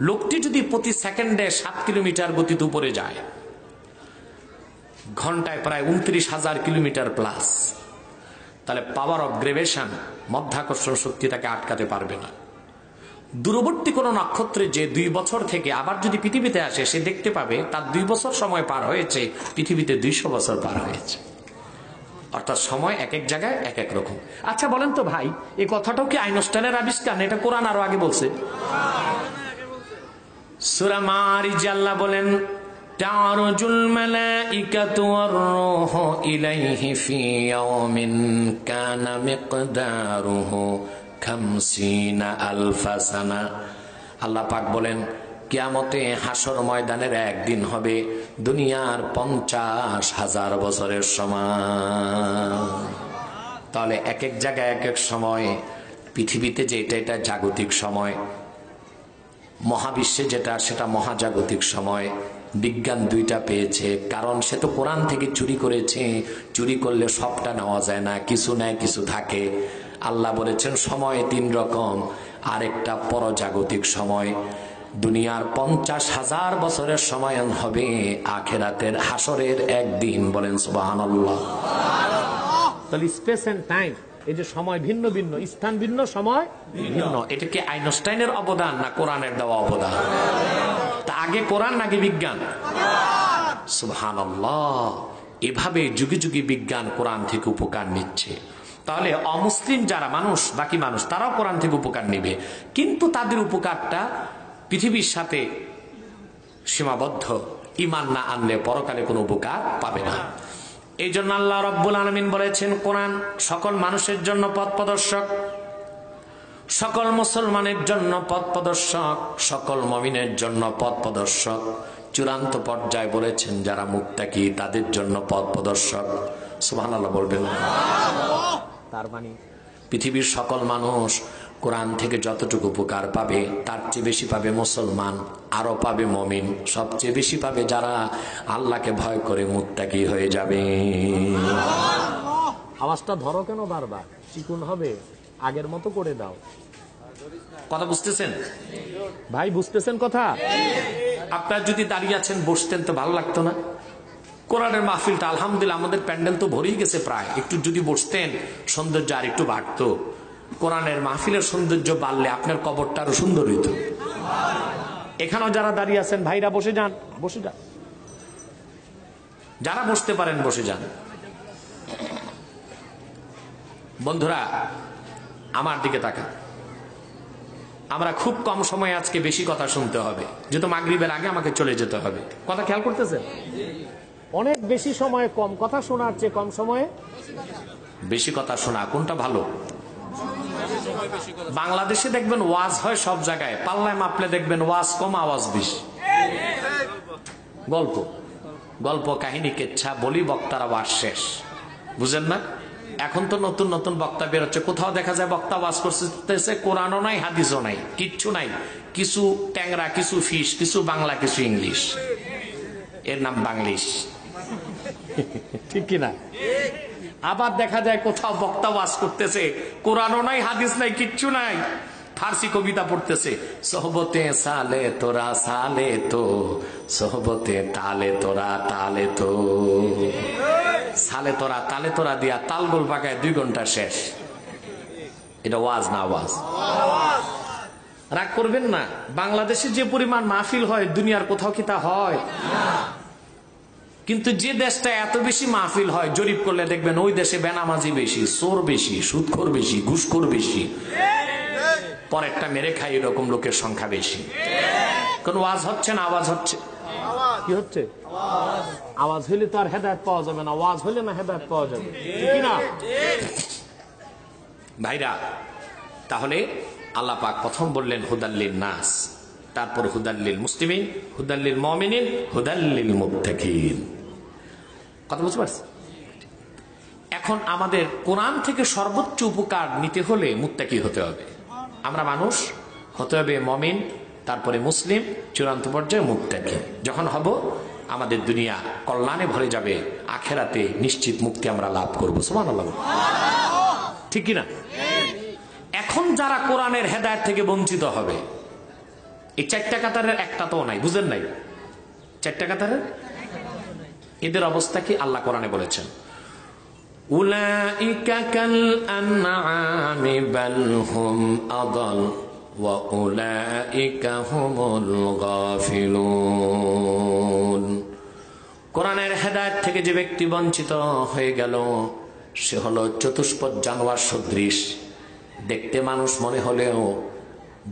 লোকটি যদি প্রতি সেকেন্ডে 7 কিলোমিটার গতিতে উপরে যায়, ঘন্টায় প্রায় 29,000 কিলোমিটার প্লাস, তাহলে পাওয়ার অফ গ্রেভিটেশন, মধ্যাকর্ষণ শক্তি তাকে আটকাতে পারবে না। দূরবর্তী কোন নক্ষত্রে যে 2 বছর থেকে আবার যদি পৃথিবীতে আসে, সে দেখতে পাবে তার 2 বছর সময় পার হয়েছে, পৃথিবীতে 200 বছর পার হয়েছে। অর্থাৎ সময় এক এক জায়গায় এক এক রকম। আচ্ছা বলেন তো ভাই, এই কথাটাও কি আইনস্টাইনের আবিষ্কার? এটা কোরআন আরো আগে বলছে। সূরা মারিজ আল্লাহ বলেন, তারজুল মালাইকাতু ওয়ার রূহু ইলাইহি ফি ইয়াউমিন কানা মিকদারুহু 50,000 সানা। আল্লাহ পাক বলেন, কিয়ামতে হাসর ময়দানের একদিন হবে দুনিয়ার 50,000 বছরের সমান। তাহলে এক এক জায়গায় এক এক সময়। পৃথিবীতে যেটা এটা জাগতিক সময়, মহাবিশ্বে যেটা সেটা মহাজাগতিক সময়। বিজ্ঞান 2টা পেয়েছে, কারণ সে তো কোরআন থেকে চুরি করেছে। চুরি করলে সবটা নেওয়া যায় না, কিছু নেয় কিছু থাকে। আল্লাহ বলেছেন সময় 3 রকম। আরেকটা পরজাগতিক সময়, দুনিয়ার 50,000 বছরের সময় হবে আখিরাতের হাসরের একদিন। বলেন সুবহানাল্লাহ। তাহলে স্পেস এন্ড টাইম, এই যে সময় ভিন্ন ভিন্ন, স্থান ভিন্ন, সময় ভিন্ন, এটা কি আইনস্টাইনের অবদান না কোরআনের দেওয়া অবদান? তা আগে কোরআন নাকি বিজ্ঞান? সুবহানাল্লাহ। এভাবে যুগে যুগে বিজ্ঞান কোরআন থেকে উপকার নিচ্ছে। তাহলে অমুসলিম যারা মানুষ, বাকি মানুষ, তারাও কোরআন থেকে উপকার নেবে, কিন্তু তাদের উপকারটা পৃথিবীর সাথে সীমাবদ্ধ। ঈমান না আনলে পরকালে কোনো উপকার পাবে না। এই জন্য আল্লাহ রাব্বুল আলামিন বলেছেন, কোরআন সকল মানুষের জন্য পথ প্রদর্শক, সকল মুসলমানের জন্য পথ প্রদর্শক, সকল মুমিনের জন্য পথ প্রদর্শক। চূড়ান্ত পর্যায়ে বলেছেন যারা মুত্তাকি তাদের জন্য পথ প্রদর্শক। সুবহানাল্লাহ বলবেন। তার মানে পৃথিবীর সকল মানুষ কোরআন থেকে যতটুকু উপকার পাবে, তার চেয়ে বেশি পাবে মুসলমান, আরো পাবে মুমিন, সবচেয়ে বেশি পাবে যারা আল্লাহকে ভয় করে মুত্তাকি হয়ে যাবে। আওয়াজটা ধরো কেন বারবার? চিকুন হবে, আগের মতো করে দাও। কথা বুঝতেছেন ভাই? বুঝতেছেন কথা? আপনার যদি দাঁড়িয়ে আছেন, বসতেন তো ভালো লাগতো না? কোরআনের মাহফিলটা আলহামদুলিল্লাহ, আমাদের প্যান্ডেল তো ভরেই গেছে প্রায়, একটু যদি বসতেন সৌন্দর্য আর একটু বাড়তো। কোরআনের মাহফিলের সৌন্দর্য বাড়লে আপনার কবরটা আরো সুন্দর হইত। এখানেও যারা দাঁড়িয়ে আছেন ভাইরা, বসে যান, বসে যান, যারা বসতে পারেন বসে যান। বন্ধুরা আমার দিকে তাকান। আমরা খুব কম সময়ে আজকে বেশি কথা শুনতে হবে, যেহেতু মাগরিবের আগে আমাকে চলে যেতে হবে। কথা খেয়াল করতেছেন? অনেক বেশি সময়ে কম কথা শোনার চেয়ে কম সময়ে বেশি কথা শোনা কোনটা ভালো? বাংলাদেশে দেখবেন ওয়াজ হয় সব জায়গায়, পাল্লায় মাপলে দেখবেন ওয়াজ কম, আওয়াজ বেশি। গল্প গল্প কাহিনী কেচ্ছা বলি, বক্তারা ওয়াজ শেষ। বুঝেন না? এখন তো নতুন নতুন বক্তা বেরোচ্ছে, কোথাও দেখা যায় বক্তা ওয়াজ করতেছে, কোরআনও নাই, হাদিসও নাই, কিচ্ছু নাই, কিছু ট্যাংরা, কিছু ফিশ, কিছু বাংলা, কিছু ইংলিশ। এর নাম বাংলিশ। ঠিক কিনা? আবার দেখা যায় কোথাও বক্তা ওয়াজ করতেছে, কোরআনও নাই, হাদিস নাই, কিচ্ছু নাই, ফার্সি কবিতা পড়তেছে। সোহবতে সালে তোরা সালে তো, সোহবতে তালে তোরা তালে তো। সালে তোরা তালে তোরা দিয়া তালগোল পাকায় 2 ঘন্টা শেষ। এটা ওয়াজ না? ওয়াজ। রাগ করবেন না, বাংলাদেশে যে পরিমাণ মাহফিল হয় দুনিয়ার কোথাও কি তা হয়? কিন্তু যে দেশটা এত বেশি মাহফিল হয়, জরিপ করলে দেখবেন ওই দেশে বেনামাজি বেশি, চোর বেশি, সুদখোর বেশি, ঘুষখোর বেশি, পরেরটা মেরে খাই এরকম লোকের সংখ্যা বেশি। কোন ওয়াজ হচ্ছে না? আওয়াজ হচ্ছে। কি হচ্ছে? আওয়াজ হইলে তো আর হেদায়েত পাওয়া যাবে না, ওয়াজ হইলে না হেদায়েত পাওয়া যাবে, ঠিক না ভাইরা? তাহলে আল্লাহ পাক প্রথম বললেন হুদাল্লিন নাস, তারপর হুদাল্লিল মুসলিমিন, হুদাল্লিল মুমিনিন, হুদাল্লিল মুত্তাকিন। কথা বুঝতে পারছেন? এখন আমাদের কোরআন থেকে সর্বোচ্চ উপকার নিতে হলে মুত্তাকি হতে হবে। আমরা মানুষ হতে হবে মুমিন, তারপরে মুসলিম, চূড়ান্ত পর্যায়ে মুত্তাকি। যখন হব আমাদের দুনিয়া কল্যাণে ভরে যাবে, আখেরাতে নিশ্চিত মুক্তি আমরা লাভ করবো। সুবহানাল্লাহ, ঠিক কিনা? এখন যারা কোরআনের হেদায়েত থেকে বঞ্চিত হবে, এই 4টা কাতারের একটা তো নাই, বুঝেন নাই? 4টা কাতারের এদের অবস্থা কি আল্লাহ কোরআনে বলেছেন, উলাইকা কাল আনআমি বাল হুম আদাল ওয়া উলাইকা হুমুল গাফিলুন। কোরআনের হেদায়েত থেকে যে ব্যক্তি বঞ্চিত হয়ে গেল সে হলো চতুষ্পদ জানোয়ার সদৃশ, দেখতে মানুষ মনে হলেও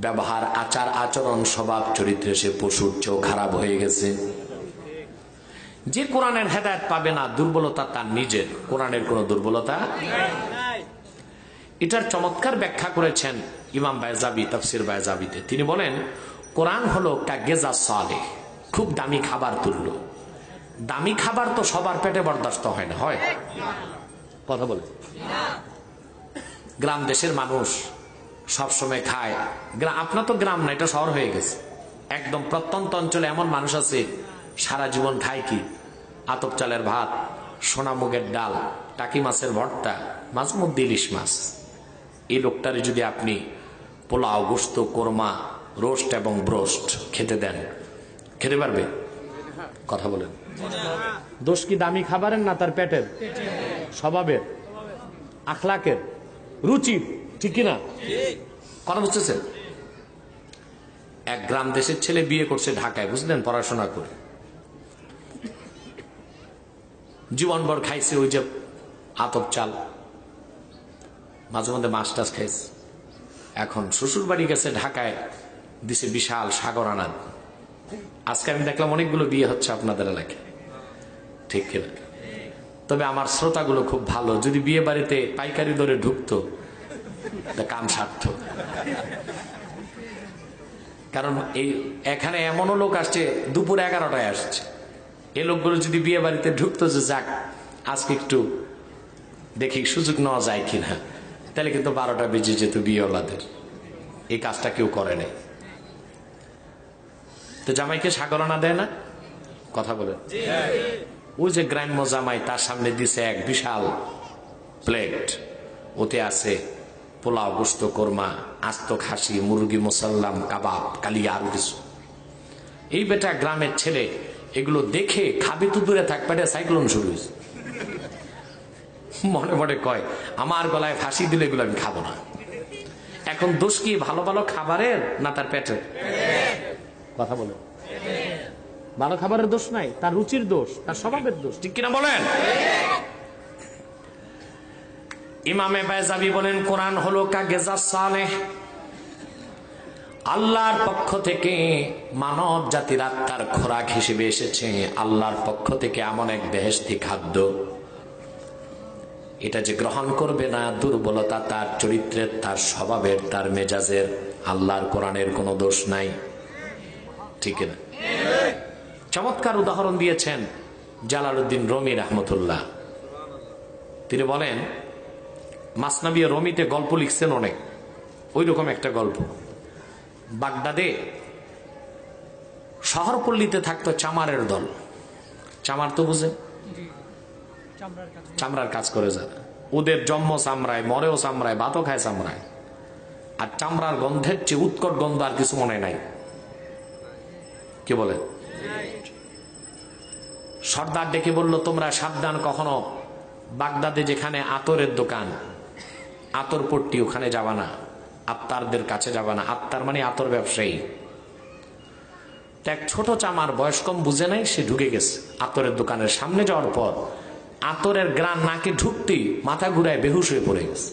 ব্যবহার, আচার আচরণ, স্বভাব চরিত্রে সে পশুর চেয়েও খারাপ হয়ে গেছে। যে কোরআনের হেদায়েত পাবে না, দুর্বলতা তার নিজের, কোরআনের কোনো দুর্বলতা। এটার চমৎকার ব্যাখ্যা করেছেন ইমাম বায়জাবি তাফসির বায়জাবিতে। তিনি বলেন কোরআন হলো কাগেজা সালেহ, খুব দামি খাবার তুল্য। দামি খাবার তো সবার পেটে বরদাস্ত হয় না, হয়? কথা বলে গ্রাম দেশের মানুষ সবসময় খায়। আপনার তো গ্রাম না, এটা শহর হয়ে গেছে। একদম প্রত্যন্ত অঞ্চলে এমন মানুষ আছে সারা জীবন খায় কি আতপ চালের ভাত, সোনা মুগের ডাল, টাকি মাছের ভর্তা, মাছ মধ্যে ইলিশ মাছ। এই লোকটারে যদি আপনি পোলাও, গোস্ত, কোরমা, রোস্ট এবং ব্রোস্ট খেতে দেন, খেতে পারবে? কথা বলেন। দোষ কি দামি খাবারের না তার পেটের, স্বভাবের, আখলাকের, রুচির? ঠিক কিনা? কথা বুঝতেছেন? এক গ্রাম দেশের ছেলে বিয়ে করছে ঢাকায়, বুঝলেন, পড়াশোনা করে। জীবনভর খাইছে ওই যে আতপ চাল, মাঝে মধ্যে মাছ টাছ খাইছে। এখন শ্বশুর বাড়ি গেছে ঢাকায়, দিছে বিশাল সাগর আনান। আজকে আমি দেখলাম অনেকগুলো বিয়ে হচ্ছে আপনাদের এলাকায়, ঠিক কিনা? তবে আমার শ্রোতাগুলো খুব ভালো, যদি বিয়ে বাড়িতে পাইকারি দরে ঢুকতো কাম সার্থ। কারণ এই এখানে এমনও লোক আসছে দুপুর 11টায় আসছে। এই লোকগুলো যদি বিয়ে বাড়িতে ঢুকতো যে যাক আজকে একটু দেখি সুযোগ নেওয়া যায় কিনা, তাহলে কিন্তু 12টা বেজে যেত বিয়েওয়ালাদের। এই কাজটা কেউ করে নাই। তো জামাইকে সাগরানা দেয় না? কথা বলেন। ওই যে গ্রাম্য জামাই, তার সামনে দিছে এক বিশাল প্লেট, ওতে আছে পোলাও, গোস্ত, কোরমা, আস্ত খাসি, মুরগি, মুসাল্লাম, কাবাব, কালিয়া, আরো কিছু। এই বেটা গ্রামের ছেলে এগুলো দেখে খাবি তো দূরে থাক, পেটে সাইক্লোন শুরু হয়েছে। মনে মনে কয় আমার গলায় ফাঁসি দিলে এগুলো আমি খাবো না। এখন দোষ কি ভালো ভালো খাবারের না তার পেটের? কথা বলে। ভালো খাবারের দোষ নাই, তার রুচির দোষ, তার স্বভাবের দোষ। ঠিক কিনা বলেন? ইমামে বায়জাবি বলেন কোরআন হলো কাগেজা সালেহ, আল্লাহর পক্ষ থেকে মানব জাতির আত্মার খোরাক হিসেবে এসেছে। আল্লাহর পক্ষ থেকে এমন এক বেহেশতি খাদ্য, এটা যে গ্রহণ করবে না, দুর্বলতা তার চরিত্রের, তার স্বভাবের, তার মেজাজের। আল্লাহর কোরআনের কোনো দোষ নাই, ঠিক না? চমৎকার উদাহরণ দিয়েছেন জালালউদ্দিন রুমি রহমতুল্লাহ। তিনি বলেন মাসনাবি রমিতে গল্প লিখছেন অনেক, ওই রকম একটা গল্প। বাগদাদে শহরপল্লীতে থাকতো চামারের দল। চামার তো বুঝেন, চামড়ার কাজ করে যারা। ওদের জন্ম চামড়ায়, মরেও চামড়ায়, ভাতও খায় চামড়ায়। আর চামড়ার গন্ধের চেয়ে উৎকট গন্ধ আর কিছু মনে নাই। কি বলে? সর্দার ডেকে বলল তোমরা সাবধান, কখনো বাগদাদে যেখানে আতরের দোকান, আতর পট্টি, ওখানে যাবা না, আত্মারদের কাছে যাবা না। আত্মার মানে আতর ব্যবসায়ী। এক ছোট চামার, বয়স কম, বুঝে নাই, সে ঢুকে গেছে আতরের দোকানের সামনে। যাওয়ার পর আতরের গ্রান নাকে ঢুকতেই মাথা ঘুরায় বেহুশ হয়ে পড়ে গেছে।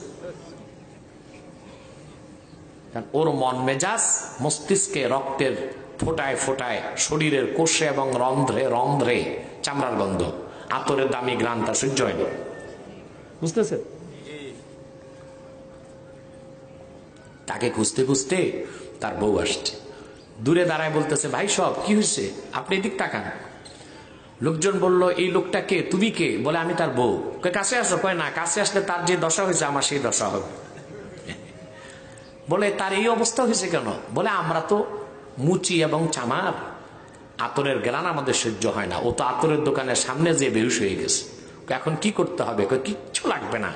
ওর মন মেজাজ মস্তিষ্কে রক্তের ফোটায় ফোটায়, শরীরের কোষে এবং রন্ধ্রে রন্ধ্রে চামড়ার গন্ধ, আতরের দামি গ্রানটা সহ্য হয়নি। বুঝতেছে? তাকে খুঁজতে খুঁজতে তার বউ আসছে, দূরে দাঁড়ায় বলতেছে ভাই সব কি হয়েছে, আপনি এদিক তাকান। লোকজন বলল এই লোকটা কে, তুমি কে? বলে আমি তার বউ। কাছে আসো? কয় না, কাছে আসলে তার যে দশা হয়েছে আমার সেই দশা হবে। বলে তার এই অবস্থা হয়েছে কেন? বলে আমরা তো মুচি এবং চামার, আতরের গ্রান আমাদের সহ্য হয় না। ও তো আতরের দোকানের সামনে যে বেহুশ হয়ে গেছে। এখন কি করতে হবে? কিচ্ছু লাগবে না,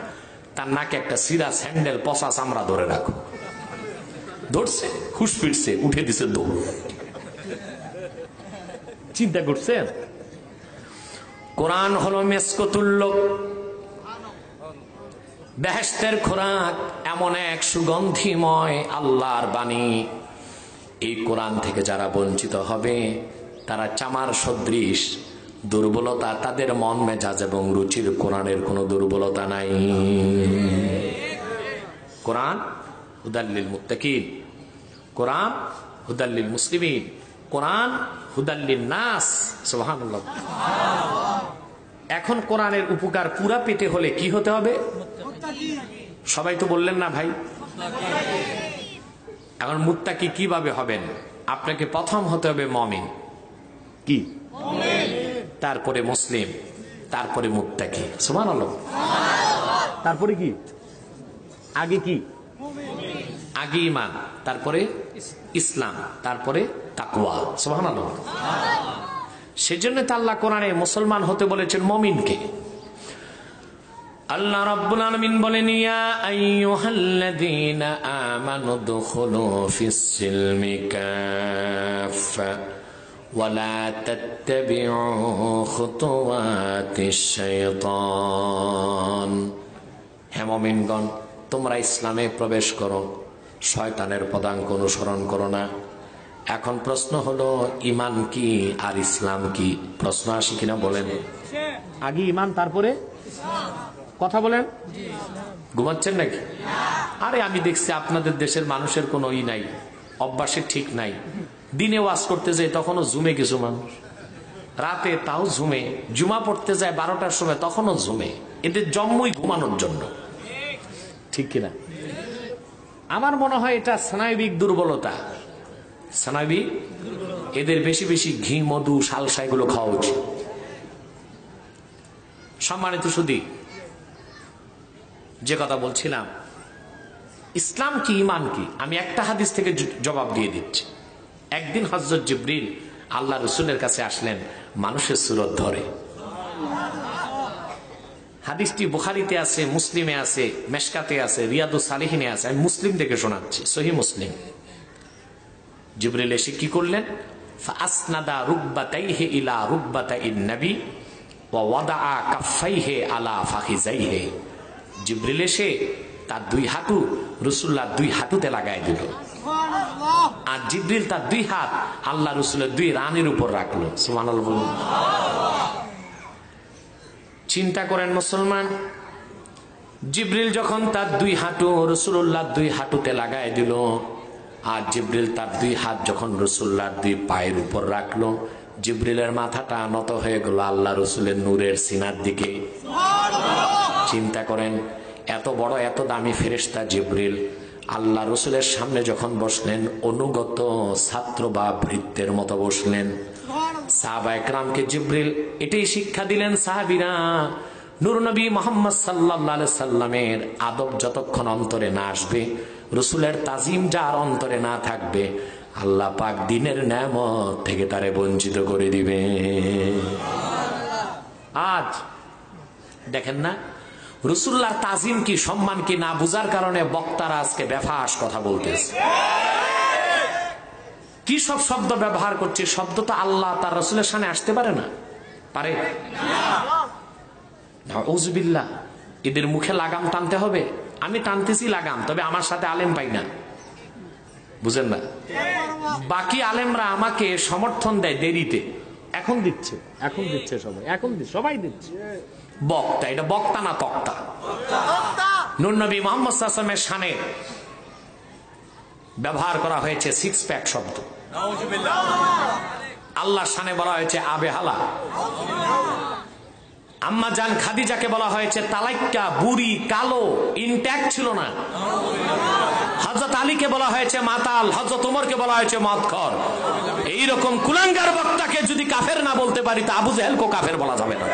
তার নাকে একটা সিরা স্যান্ডেল পচা চামড়া ধরে রাখো। ধরছে, হুশ ফিরছে, উঠে দিছে দৌড়। চিন্তা করছেন? কোরআন হলো মেসকতুল্য, বেহেশতের খোরাক, এমন এক সুগন্ধিময় আল্লাহর বাণী। এই কোরআন থেকে যারা বঞ্চিত হবে তারা চামার সদৃশ দুর্বলতা, তাদের মন মেজাজ এবং রুচির কোরআনের কোনো দুর্বলতা নাই। কোরআন হুদাল্লিল মুত্তাকিন, কোরআন হুদাল্লিল মুসলিমিন, কোরআন হুদাল্লিন নাস। সুবহানাল্লাহ। এখন কোরআনের উপকার পুরা পেতে হলে কি হতে হবে? সবাই তো বললেন না ভাই। এখন মুত্তাকি কিভাবে হবেন? আপনাকে প্রথম হতে হবে মুমিন, কি? তারপরে মুসলিম, তারপরে মুত্তাকি। সুবহানাল্লাহ। তারপরে কি? আগে কি? আগে ঈমান, তারপরে ইসলাম, তারপরে তাকওয়া। সুবহানাল্লাহ। সেজন্য তো আল্লাহ কোরআনে মুসলমান হতে বলেছেন মুমিনকে। আল্লাহ রাব্বুল আলামিন বলেন, ইয়া আইয়ুহাল্লাযীনা আমানু দুখুলু ফিস-সিলমি কাফা ওয়া লা তাত্তাবিউ খুতুওয়াতিশ শাইতান। হে মুমিনগণ, তোমরা ইসলামে প্রবেশ করো, শয়তানের পদাঙ্ক অনুসরণ করো না। এখন প্রশ্ন হলো, ঈমান কি আর ইসলাম কি? প্রশ্ন আসি কিনা বলেন? আগে ঈমান, তারপরে কথা বলেন। ঘুমাচ্ছেন নাকি? আরে আমি দেখছি আপনাদের দেশের মানুষের কোনো নাই, অভ্যাসের ঠিক নাই। দিনে ওয়াজ করতে যায় তখনও ঝুমে কিছু মানুষ, রাতে তাও ঝুমে, জুমা পড়তে যায় 12টার সময় তখনও ঝুমে। এদের জন্মই ঘুমানোর জন্য, ঠিক কিনা? আমার মনে হয় এটা স্নায়বিক দুর্বলতা, স্নায়বিক। এদের বেশি বেশি ঘি, মধু, সালসা এগুলো খাওয়া উচিত। সম্মানিত সুধী, যে কথা বলছিলাম, ইসলাম কি ঈমান কি, আমি একটা হাদিস থেকে জবাব দিয়ে দিচ্ছি। একদিন হযরত জিবরিল আল্লাহ রাসূলের কাছে আসলেন মানুষের সুরত ধরে। হাদিসটি বুখারীতে আছে, মুসলিমে আছে, মেশকাতে আছে, রিয়াদুস সালিহিনে আছে। আমি মুসলিম থেকে শোনাচ্ছি, সহিহ মুসলিম। জিবরিল এসে কি করলেন? ফাসনাদা রুকবাতাইহি ইলা রুকবাতাইন নবী ওয়া ওয়াদাআ কাফাইহি আলা ফাখিজাইহি। জিবরিল এসে তার দুই হাঁটু রাসূলুল্লাহর দুই হাঁটুতে লাগায় দিল, আর জিবরিল তার দুই হাত আল্লাহ রাসূলের দুই রানের উপর রাখলো। সুবহানাল্লাহ। চিন্তা করেন মুসলমান, জিবরিল যখন তার দুই হাঁটু রাসূলুল্লাহর দুই হাঁটুতে লাগায় দিল, আর জিবরিল তার দুই হাত যখন রাসূলুল্লাহর দুই পায়ের উপর রাখলো, জিবরিলের মাথাটা নত হয়ে গেল আল্লাহ রাসূলের নূরের সিনার দিকে। চিন্তা করেন, এত বড় এত দামি ফেরেশতা জিবরিল আল্লাহ রাসূলের সামনে যখন বসলেন, অনুগত ছাত্র বা ভৃত্যের মতো বসলেন। সাহাবায়ে কেরামকে জিবরিল এটাই শিক্ষা দিলেন, সাহাবীরা, নূর নবী মুহাম্মদ সাল্লাল্লাহু আলাইহি সাল্লামের আদব যতক্ষণ অন্তরে না আসবে, রাসূলের তাজিম যার অন্তরে না থাকবে, আল্লাহ পাক দ্বীনের নেয়ামত থেকে তারে বঞ্চিত করে দিবে। আজ দেখেন না, রাসূলুল্লাহর তাজিম কি, সম্মান কি না বুঝার কারণে বক্তারা আজকে বেফাস কথা বলতেছে। কি সব শব্দ ব্যবহার করছে, শব্দ তো আল্লাহ তার রাসূলের সামনে আসতে পারে না, পারে? নাউযুবিল্লাহ। এদের মুখে লাগাম টানতে হবে। আমি টানতেছি লাগাম, তবে আমার সাথে আলেম পাই না, বুঝেন না? বাকি আলেমরা আমাকে সমর্থন দেয় দেরিতে। এখন দিচ্ছে, এখন দিচ্ছে সবাই, এখন সবাই দিচ্ছে। বক্তা, এটা বক্তা না তক্তা। নূর নবী মুহাম্মদ সাল্লাল্লাহু আলাইহি ওয়াসাল্লামের শানে ব্যবহার করা হয়েছে সিক্স প্যাক শব্দ, আল্লাহর শানে বলা হয়েছে আবে হালা। আম্মা জান খাদিজাকে বলা হয়েছে তালাক্কা, বুড়ি, কালো, ইনট্যাক্ট ছিল না। হযরত আলীকে বলা হয়েছে মাতাল, হযরত ওমরকে বলা হয়েছে মদখর। এইরকম কুলাঙ্গার বক্তাকে যদি কাফের না বলতে পারি, তা আবু জাহেলকে কাফের বলা যাবে না।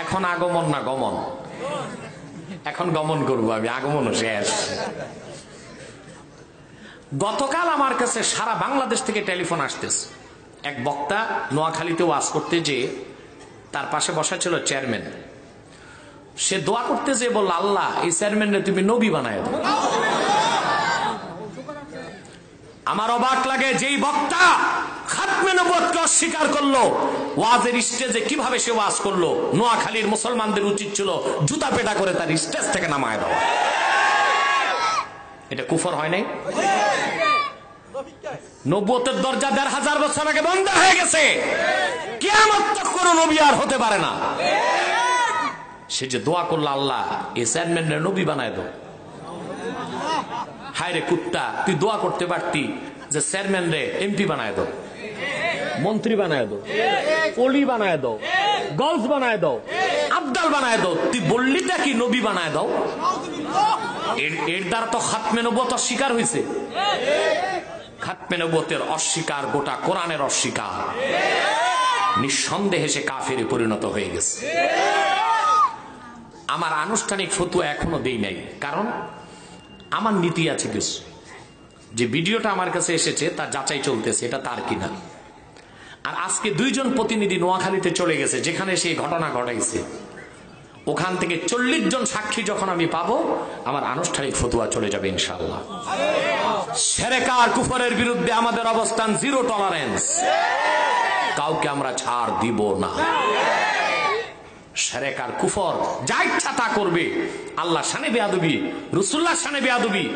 এখন আগমন না গমন, এখন গমন করবো আমি, আগমন শেষ। গতকাল আমার কাছে সারা বাংলাদেশ থেকে টেলিফোন আসতেছে, এক বক্তা নোয়াখালীতে ওয়াজ করতে যে তার পাশে বসা ছিল চেয়ারম্যান, সে দোয়া করতে যে বলল, আল্লাহ এই চেয়ারম্যানরে তুমি নবী বানায় দাও। আমার অবাক লাগে, যেই বক্তা খাতমে নবুয়তকে অস্বীকার করলো, ওয়াজের স্টেজে কিভাবে সে ওয়াজ করলো। নোয়াখালীর মুসলমানদের উচিত ছিল জুতা পেটা করে তার স্টেজ থেকে নামায় দেওয়া। এটা কুফর হয় নাই? নবুয়তের দরজা ১৫০০ বছর আগে বন্ধ হয়ে গেছে, কিয়ামত তক কোনো নবী আর হতে পারে না। সে যে দোয়া করলো, আল্লাহ এই চেয়ারম্যানের নবী বানায় দাও। হায় রে কুত্তা, তুই দোয়া করতে পারতি যে চেয়ারম্যান রে এমপি বানায় দাও, মন্ত্রী বানায় দাও, অলি বানায় দাও, গলফ বানায় দাও, আবদাল বানায় দাও। তুই বললিটা কি নবী বানায় দাও? এর দ্বারা তো খাতমে নবুয়ত অস্বীকার হয়েছে। খাতমে নবুয়তের অস্বীকার গোটা কোরআনের অস্বীকার। নিঃসন্দেহে সে কাফেরে পরিণত হয়ে গেছে। আমার আনুষ্ঠানিক ফতোয়া এখনো দেই নাই, কারণ আমার নীতি আছে কিছু। যে ভিডিওটা আমার কাছে এসেছে তার যাচাই চলতেছে এটা তার কিনা। আর আজকে 2 জন প্রতিনিধি নোয়াখালীতে চলে গেছে, যেখানে সেই ঘটনা ঘটাইছে। ওখান থেকে 40 জন সাক্ষী যখন আমি পাবো, আমার আনুষ্ঠানিক ফতোয়া চলে যাবে ইনশাআল্লাহ। শিরক আর কুফরের বিরুদ্ধে আমাদের অবস্থান জিরো টলারেন্স। কাউকে আমরা ছাড় দিব না। শিরক আর কুফর যা ইচ্ছা তা করবে, আল্লাহ শানে বেয়াদবি, রাসূলুল্লাহ শানে বেয়াদবি,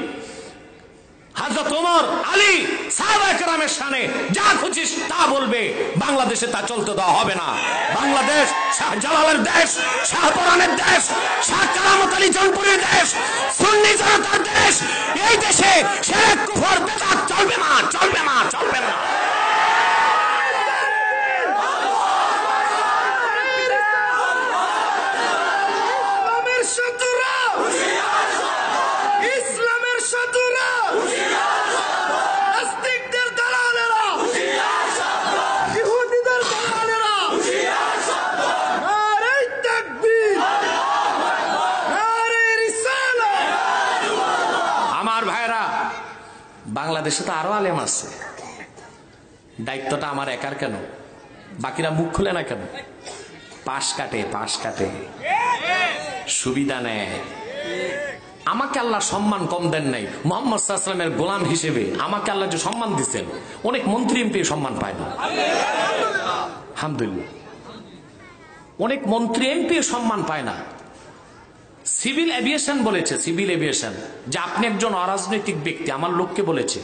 হযরত ওমর, আলী, সাহাবায়ে কেরামের শানে যা খুশি তা বলবে, বাংলাদেশে তা চলতে দেওয়া হবে না। বাংলাদেশ শাহজালালের দেশ, শাহপরানের দেশ, শাহ কারামত আলী জনপুরের দেশ, সুন্নি জনতার দেশ। এই দেশে শিরক কুফর বেদাত চলবে না, চলবে না, চলবে না। ইসলামের শত্রুরা, নাস্তিকদের দালালেরা, ইহুদিদের দালালেরা, নারে তাকবীর, নারে রিসালাত। আমার ভাইরা, বাংলাদেশে তো আরো আলেম আছে। দায়িত্বটা আমার একার কেন? বাকিরা মুখ খুলে না কেন? পাশ কাটে, সুবিধা নেয়। আমাকে আল্লাহ সম্মান কম দেন নাই। মুহাম্মদ সাল্লাল্লাহু আলাইহি ওয়াসাল্লামের গোলাম হিসেবে আমাকে আল্লাহ যে সম্মান দিচ্ছেন, অনেক মন্ত্রী এমপি সম্মান পায় না। আলহামদুলিল্লাহ, অনেক মন্ত্রী এমপি সম্মান পায় না। সিভিল এভিয়েশন বলেছে, সিভিল এভিয়েশন, যে আপনি একজন অরাজনৈতিক ব্যক্তি। আমার লোককে বলেছে,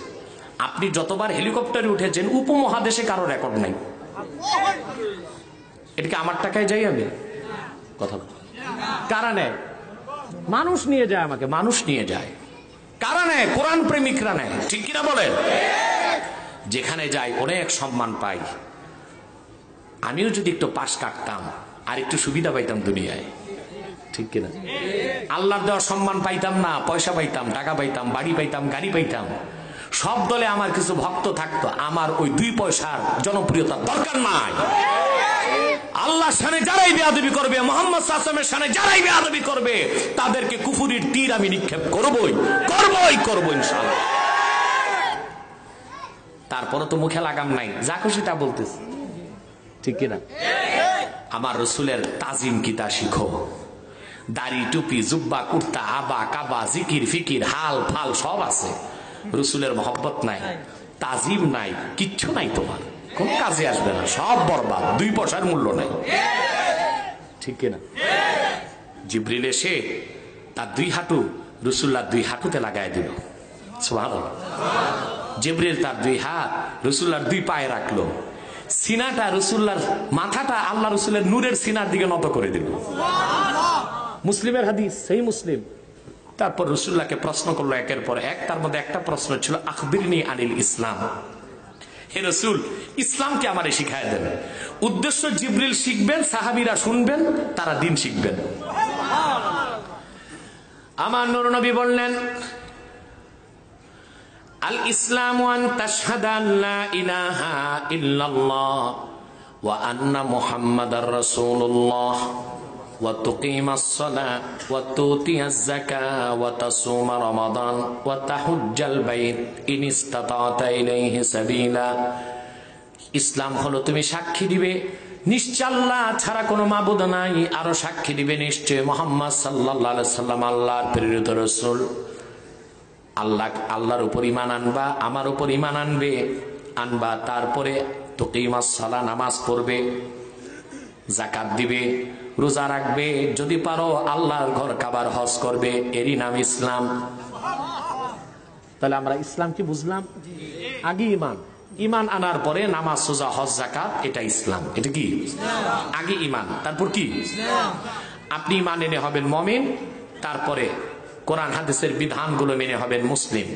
আপনি যতবার হেলিকপ্টারে উঠেছেন উপমহাদেশে কারো রেকর্ড নাই। এটাকে আমার টাকায় যাই আমি কথা কারণে মানুষ নিয়ে যায় আমাকে, মানুষ নিয়ে যায়। কারণে কোরআন প্রেমিকরা নেয়, ঠিক কিনা বলেন? যেখানে যাই অনেক সম্মান পাই। আমিও যদি একটু পাশ কাটতাম আর একটু সুবিধা পাইতাম দুনিয়ায়, ঠিক কিনা? আল্লাহর দেওয়া সম্মান পাইতাম না, পয়সা পাইতাম, টাকা পাইতাম, বাড়ি পাইতাম, গাড়ি পাইতাম, সব দলে আমার কিছু ভক্ত থাকতো। আমার ওই 2 পয়সার জনপ্রিয়তার দরকার নাই। আল্লাহর শানে যারাই বেয়াদবি করবে, মুহাম্মদ সাল্লাল্লাহু আলাইহি ওয়াসাল্লামের শানে যারাই বেয়াদবি করবে, তাদেরকে কুফরির তীর আমি নিক্ষেপ করবই ইনশাআল্লাহ। তারপরে তো মুখে লাগাম নাই, যা খুশি তা বলতেছি, ঠিক কিনা? আমার রাসূলের তাজিম কি তা শিখো। দাড়ি, টুপি, জুব্বা, কুর্তা, আবা, কাবা, জিকির, ফিকির, হাল ফাল সব আছে। রাসূলের মহব্বত নাই, তাজিম নাই, কিচ্ছু নাই, তোমার কোন কাজে আসবে না, সব বরবাদ, 2 পয়সার মূল্য নাই, ঠিক কিনা? জিবরিল এসে তার 2 হাঁটু রাসূলুল্লাহর 2 হাঁটুতে লাগায় দিল। সুবহানাল্লাহ। জিবরিল তার 2 হাত রাসূলুল্লাহর 2 পায়ে রাখলো। সিনাটা রাসূলুল্লাহর, মাথাটা আল্লাহ রাসূলের নূরের সিনার দিকে নত করে দিল। মুসলিমের হাদিস, সেই মুসলিম। তারপর রাসূলুল্লাহকে প্রশ্ন করলো একের পর এক। তার মধ্যে একটা প্রশ্ন ছিল, আখবিরনি আনিল ইসলাম। হে রাসূল, ইসলামকে আমারে শিখায় দেন। উদ্দেশ্য, জিবরিল শিখবেন, সাহাবীরা শুনবেন, তারা দিন শিখবেন। আমার নূর নবী বললেন, আল ইসলামু আন তাশহাদা আল্লা ইলাহা ইল্লাল্লাহ ওয়া আন্না মুহাম্মাদার রাসূলুল্লাহ ওয়া তুকিমাস সালাত ওয়া তুতিয়াজ যাকাত ওয়া তাসুমা রমাদান ওয়া তাহুজ্জাল বাইত ইন ইসতাতা'তা ইলাইহি সাবিলা। ইসলাম হলো তুমি সাক্ষী দিবে নিশ্চয় আল্লাহ ছাড়া কোনো মাবুদ নাই, আরো সাক্ষী দিবে নিশ্চয় মুহাম্মদ সাল্লাল্লাহু আলাইহি সাল্লাম আল্লাহর প্রেরিত রাসূল। আল্লাহর উপর ঈমান আনবা, আমার উপর ঈমান আনবা, তারপরে তুকিমাস সালাহ, নামাজ পড়বে, যাকাত দিবে, রোজা রাখবে, যদি পারো আল্লাহর ঘর কাবার হজ করবে, এরই নাম ইসলাম। তাহলে আমরা ইসলাম কি বুঝলাম? আগে ঈমান, ঈমান আনার পরে নামাজ, রোজা, হজ, যাকাত, এটা ইসলাম। এটা কি? আগে ঈমান, তারপর কি? আপনি ঈমান এনে হবেন মুমিন, তারপরে কোরআন হাদিসের বিধানগুলো মেনে হবেন মুসলিম,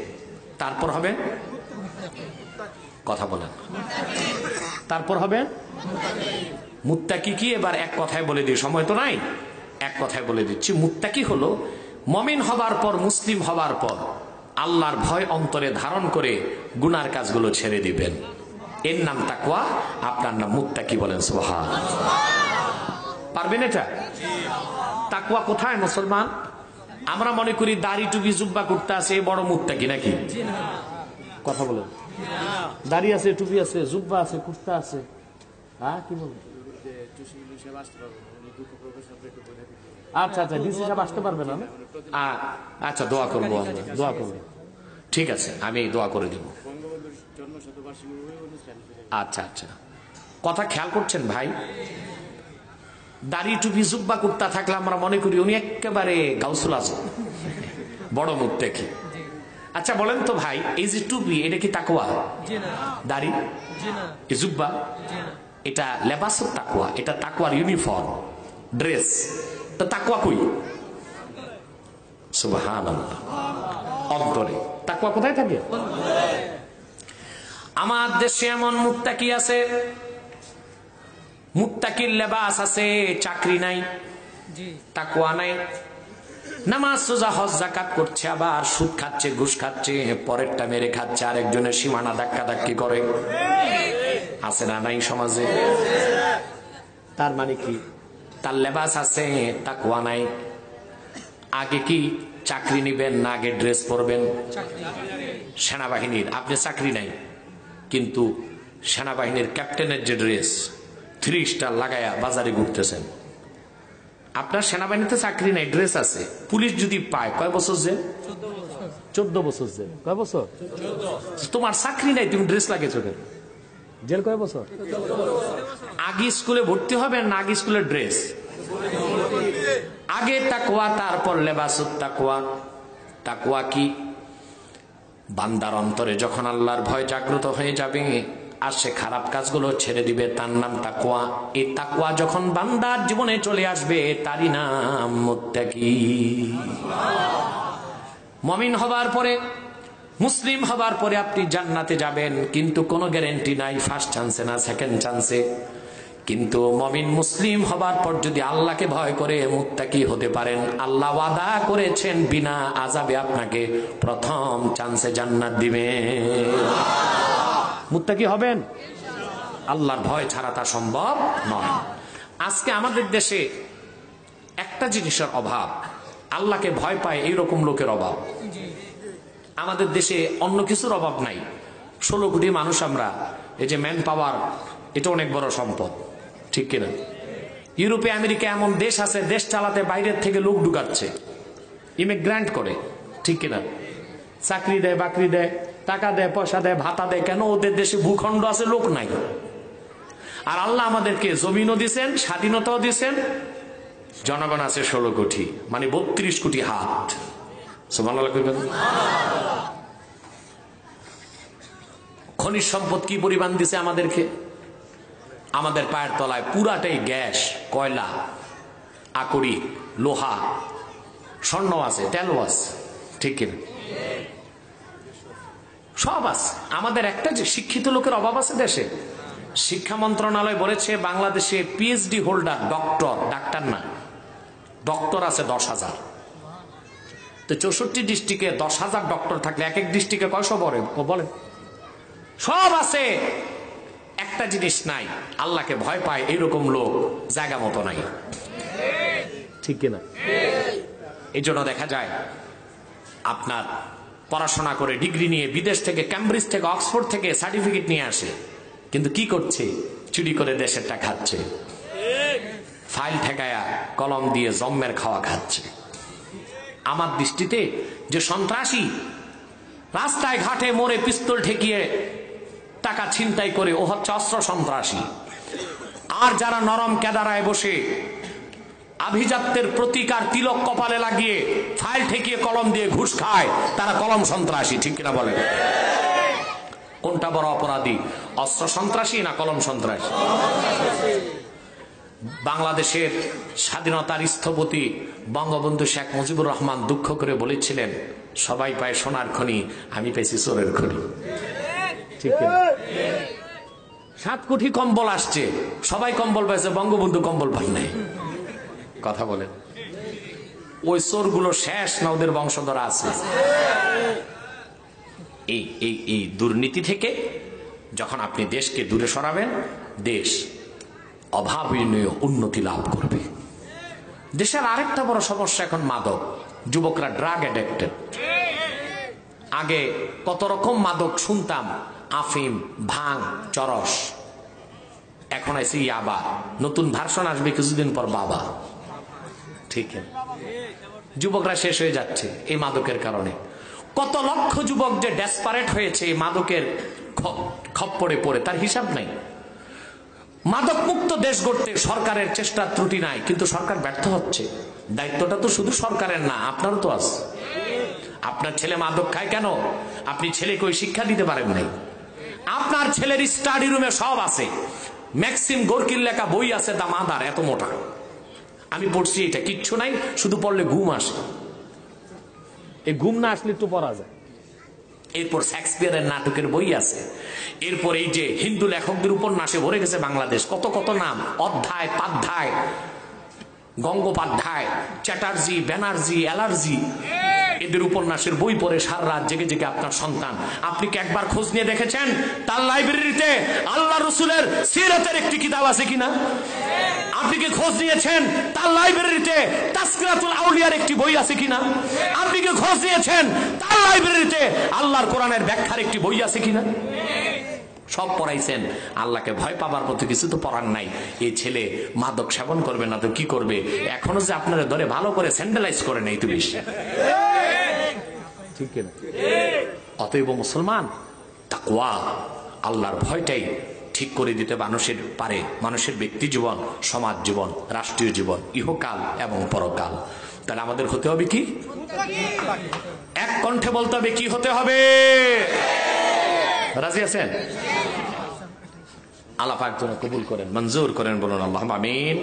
তারপর হবেন, কথা বলেন, তারপর হবে মুত্তাকি কি? এবার এক কথায় বলে দিই, সময় তো নাই, এক কথায় বলে দিচ্ছি। মুত্তাকি হলো মুমিন হবার পর, মুসলিম হবার পর আল্লাহর ভয় অন্তরে ধারণ করে গুনার কাজগুলো ছেড়ে দিবেন, এর নাম তাকওয়া, আপনার নাম মুত্তাকি। বলেন সুবহানাল্লাহ। পারবেন এটা? তাকওয়া কোথায় মুসলমান? আমরা মনে করি দাড়ি টুপি জুব্বা করতে আছে বড় মুত্তাকি, নাকি? কথা বলেন। দাড়ি আছে, টুপি আছে, জুব্বা আছে, কুর্তা আছে, হ্যাঁ কি বলেন? আচ্ছা আচ্ছা, ডিসি সাহেব আসতে পারবে না? আচ্ছা, দোয়া করবো, দোয়া করবে। ঠিক আছে, আমি দোয়া করে দেব। আচ্ছা আচ্ছা, কথা খেয়াল করছেন ভাই? দাড়ি টুপি জুব্বা কুর্তা থাকলে আমরা মনে করি উনি একেবারে গাউসুল আজম, বড় মুত্তাকি। আচ্ছা বলেন তো ভাই, এই যে টুপি, এটা কি তাকওয়া? দাড়ি, এই জুব্বা, এটা লেবাসুত তাকওয়া, এটা তাকওয়ার ইউনিফর্ম, ড্রেস। তো তাকওয়া কই? সুবহানাল্লাহ, অন্তরে। তাকওয়া কোথায় থাকে? আমার দেশে এমন মুত্তাকি আছে, মুত্তাকির লেবাস আছে, চাকরি নাই, তাকওয়া নাই, নামাজ, রোজা, হজ, যাকাত করছে, আবার সুদ খাচ্ছে, ঘুষ খাচ্ছে, পরেরটা মেরে খাচ্ছে, আরেকজনের সীমানা ধাক্কা ধাক্কি করে, আছে না নাই সমাজে? তার মানে কি? তার লেবাস আছে, তাকওয়া নাই। আগে কি চাকরি নিবেন না আগে ড্রেস পরবেন? সেনাবাহিনীর আপনি চাকরি নাই, কিন্তু সেনাবাহিনীর ক্যাপ্টেনের যে ড্রেস, 3 স্টার লাগায়া বাজারে ঘুরতেছেন। আপনার সেনাবাহিনীতে চাকরি নাই, ড্রেস আছে, পুলিশ যদি পায় কয় বছর জেল? 14 বছর জেল। কয় বছর? তোমার চাকরি নাই, তুমি ড্রেস লাগিয়েছো কেন? জেল কয় বছর? আগে স্কুলে ভর্তি হবেন না আগে স্কুলের ড্রেস? আগে তাকওয়া, তারপর লেবাসুত তাকওয়া। তাকওয়া কি? বান্দার অন্তরে যখন আল্লাহর ভয় জাগ্রত হয়ে যাবে আর সে খারাপ কাজগুলো ছেড়ে দিবে, তার নাম তাকওয়া। এই তাকওয়া যখন বান্দার জীবনে চলে আসবে, তারই নাম মুত্তাকি। মুমিন হবার পরে, মুসলিম হবার পরে আপনি জান্নাতে যাবেন, কিন্তু কোনো গ্যারান্টি নাই ফার্স্ট চান্সে না সেকেন্ড চান্সে। কিন্তু মুমিন মুসলিম হবার পর যদি আল্লাহকে ভয় করে মুত্তাকি হতে পারেন, আল্লাহ ওয়াদা করেছেন বিনা আযাবে আপনাকে প্রথম চান্সে জান্নাত দিবেন। মুত্তাকি হবেন। আল্লাহর ভয় ছাড়া তা সম্ভব নয়। আজকে আমাদের দেশে একটা জিনিসের অভাব, আল্লাহকে ভয় পায় এইরকম লোকের অভাব। আমাদের দেশে অন্য কিছুর অভাব নাই। 16 কোটি মানুষ আমরা, এই যে ম্যান পাওয়ার, এটা অনেক বড় সম্পদ, ঠিক কিনা? ইউরোপে, আমেরিকা এমন দেশ আছে, দেশ চালাতে বাইরের থেকে লোক ঢুকাচ্ছে, ইমিগ্রান্ট করে, ঠিক কিনা? চাকরি দেয়, বাকরি দেয়, টাকা দেয়, পয়সা দেয়, ভাতা দেয়। কেন? ওদের দেশে ভূখণ্ড আছে, লোক নাই। আর আল্লাহ আমাদেরকে জমিনও দিছেন, স্বাধীনতাও দিছেন, জনগণ আছে 16 কোটি, মানে 32 কোটি হাত। সুবহানাল্লাহ কইবেন। খনিজ সম্পদ কি পরিমাণ দিছে আমাদেরকে? আমাদের পায়ের তলায় পুরাটাই গ্যাস, কয়লা, আকরিক, লোহা, স্বর্ণ আছে, তেলও আছে, ঠিক কিনা? সব আছে। আমাদের একটা যে শিক্ষিত লোকের অভাব আছে দেশে। শিক্ষা মন্ত্রণালয় বলেছে বাংলাদেশে পিএইচডি হোল্ডার, ডক্টর, ডাক্তার না, ডক্টর আছে 10,000। তো 64 ডিস্ট্রিক্টে 10,000 ডক্টর থাকলে এক এক ডিস্ট্রিক্টে কয়শো বলেন? সব আছে, একটা জিনিস নাই, আল্লাহকে ভয় পায় এইরকম লোক জায়গা মতো নাই, ঠিক কিনা? এই জন্য দেখা যায় আপনার পড়াশোনা করে ডিগ্রি নিয়ে বিদেশ থেকে, ক্যামব্রিজ থেকে, অক্সফোর্ড থেকে সার্টিফিকেট নিয়ে আসে, কিন্তু কি করছে? চুরি করে দেশেরটা খাচ্ছে, ফাইল ঠেকায়া কলম দিয়ে জম্মের খাওয়া খাচ্ছে। আমার দৃষ্টিতে যে সন্ত্রাসী রাস্তায় ঘাটে মোড়ে পিস্তল ঠেকিয়ে টাকা ছিনতাই করে, ও হচ্ছে অস্ত্র সন্ত্রাসী। আর যারা নরম কেদারায় বসে আভিজাত্যের প্রতিকার তিলক কপালে লাগিয়ে ফাইল ঠেকিয়ে কলম দিয়ে ঘুষ খায়, তারা কলম সন্ত্রাসী। ঠিক কিনা বলেন? কোনটা বড় অপরাধী, অস্ত্র সন্ত্রাসী না কলম সন্ত্রাসী? বাংলাদেশের স্বাধীনতার স্থপতি বঙ্গবন্ধু শেখ মুজিবুর রহমান দুঃখ করে বলেছিলেন, সবাই পায় সোনার খনি, আমি পেয়েছি চোরের খনি। ঠিক কিনা? 7 কোটি কম্বল আসছে, সবাই কম্বল পাইছে, বঙ্গবন্ধু কম্বল পান নাই। কথা বলেন, ওই চোরগুলো শেষ না ওদের বংশধর আছে? এই দুর্নীতি থেকে যখন আপনি দেশকে দূরে সরাবেন, দেশ অভাবনীয় উন্নতি লাভ করবে। দেশের আরেকটা বড় সমস্যা এখন মাদক। যুবকরা ড্রাগ অ্যাডিক্টেড। আগে কত রকম মাদক শুনতাম, আফিম, ভাং, চরস, এখন আছে ইয়াবা। নতুন ভার্সন আসবে কিছুদিন পর, বাবা। ঠিক, যুবকরা শেষ হয়ে যাচ্ছে এই মাদকের কারণে। কত লক্ষ যুবক যে ডেসপারেট হয়েছে এই মাদকের খপ্পরে পড়ে, তার হিসাব নাই। মাদক মুক্ত দেশ গড়তে সরকারের চেষ্টা ত্রুটি নাই, কিন্তু সরকার ব্যর্থ হচ্ছে। দায়িত্বটা তো শুধু সরকারের না, আপনারও তো আছে। আপনার ছেলে মাদক খায় কেন? আপনি ছেলেকে ওই শিক্ষা দিতে পারেন নাই। আপনার ছেলের স্টাডি রুমে সব আছে, ম্যাক্সিম গোর্কির লেখা বই আছে, দা মাদার, এত মোটা। আমি পড়ছি, এটা কিচ্ছু নাই, শুধু পড়লে ঘুম আসে। এই ঘুম না আসলে একটু পড়া যায়। এরপর শেক্সপিয়ারের নাটকের বই আছে। এরপর এই যে হিন্দু লেখকদের উপন্যাসে ভরে গেছে বাংলাদেশ, কত কত নাম, অধ্যায়, পাধ্যায়, গঙ্গোপাধ্যায়, চ্যাটার্জি, ব্যানার্জি, অ্যালার্জি, এদের উপন্যাসের বই পড়ে সারা রাত জেগে জেগে আপনার সন্তান। আপনি কি একবার খোঁজ নিয়ে দেখেছেন তার লাইব্রেরিতে আল্লাহ রসুলের সিরাতের একটি কিতাব আছে কিনা? আপনি কি খোঁজ নিয়েছেন তার লাইব্রেরিতে তাসকিরাতুল আউলিয়ার একটি বই আছে কিনা? আপনি কি খোঁজ নিয়েছেন তার লাইব্রেরিতে আল্লাহর কোরআনের ব্যাখ্যার একটি বই আছে কিনা? সব পড়াইছেন, আল্লাহকে ভয় পাবার মতো কিছু তো পড়ার নাই। এই ছেলে মাদক সেবন করবে না তো কি করবে? এখনো যে আপনারা ধরে ভালো করে স্যান্ডেলাইজ করে নেই তুমি। ঠিক কিনা? অতএব মুসলমান, তাকওয়া, আল্লাহর ভয়টাই ঠিক করে দিতে মানুষের পারে মানুষের ব্যক্তি জীবন, সমাজ জীবন, রাষ্ট্রীয় জীবন, ইহকাল এবং পরকাল। তাহলে আমাদের হতে হবে কি? এক কণ্ঠে বলতে হবে, কি হতে হবে? রাজি আছেন? আল্লাহ পাক যেন কবুল করেন, মঞ্জুর করেন, বলুন আল্লাহুম্মা আমিন।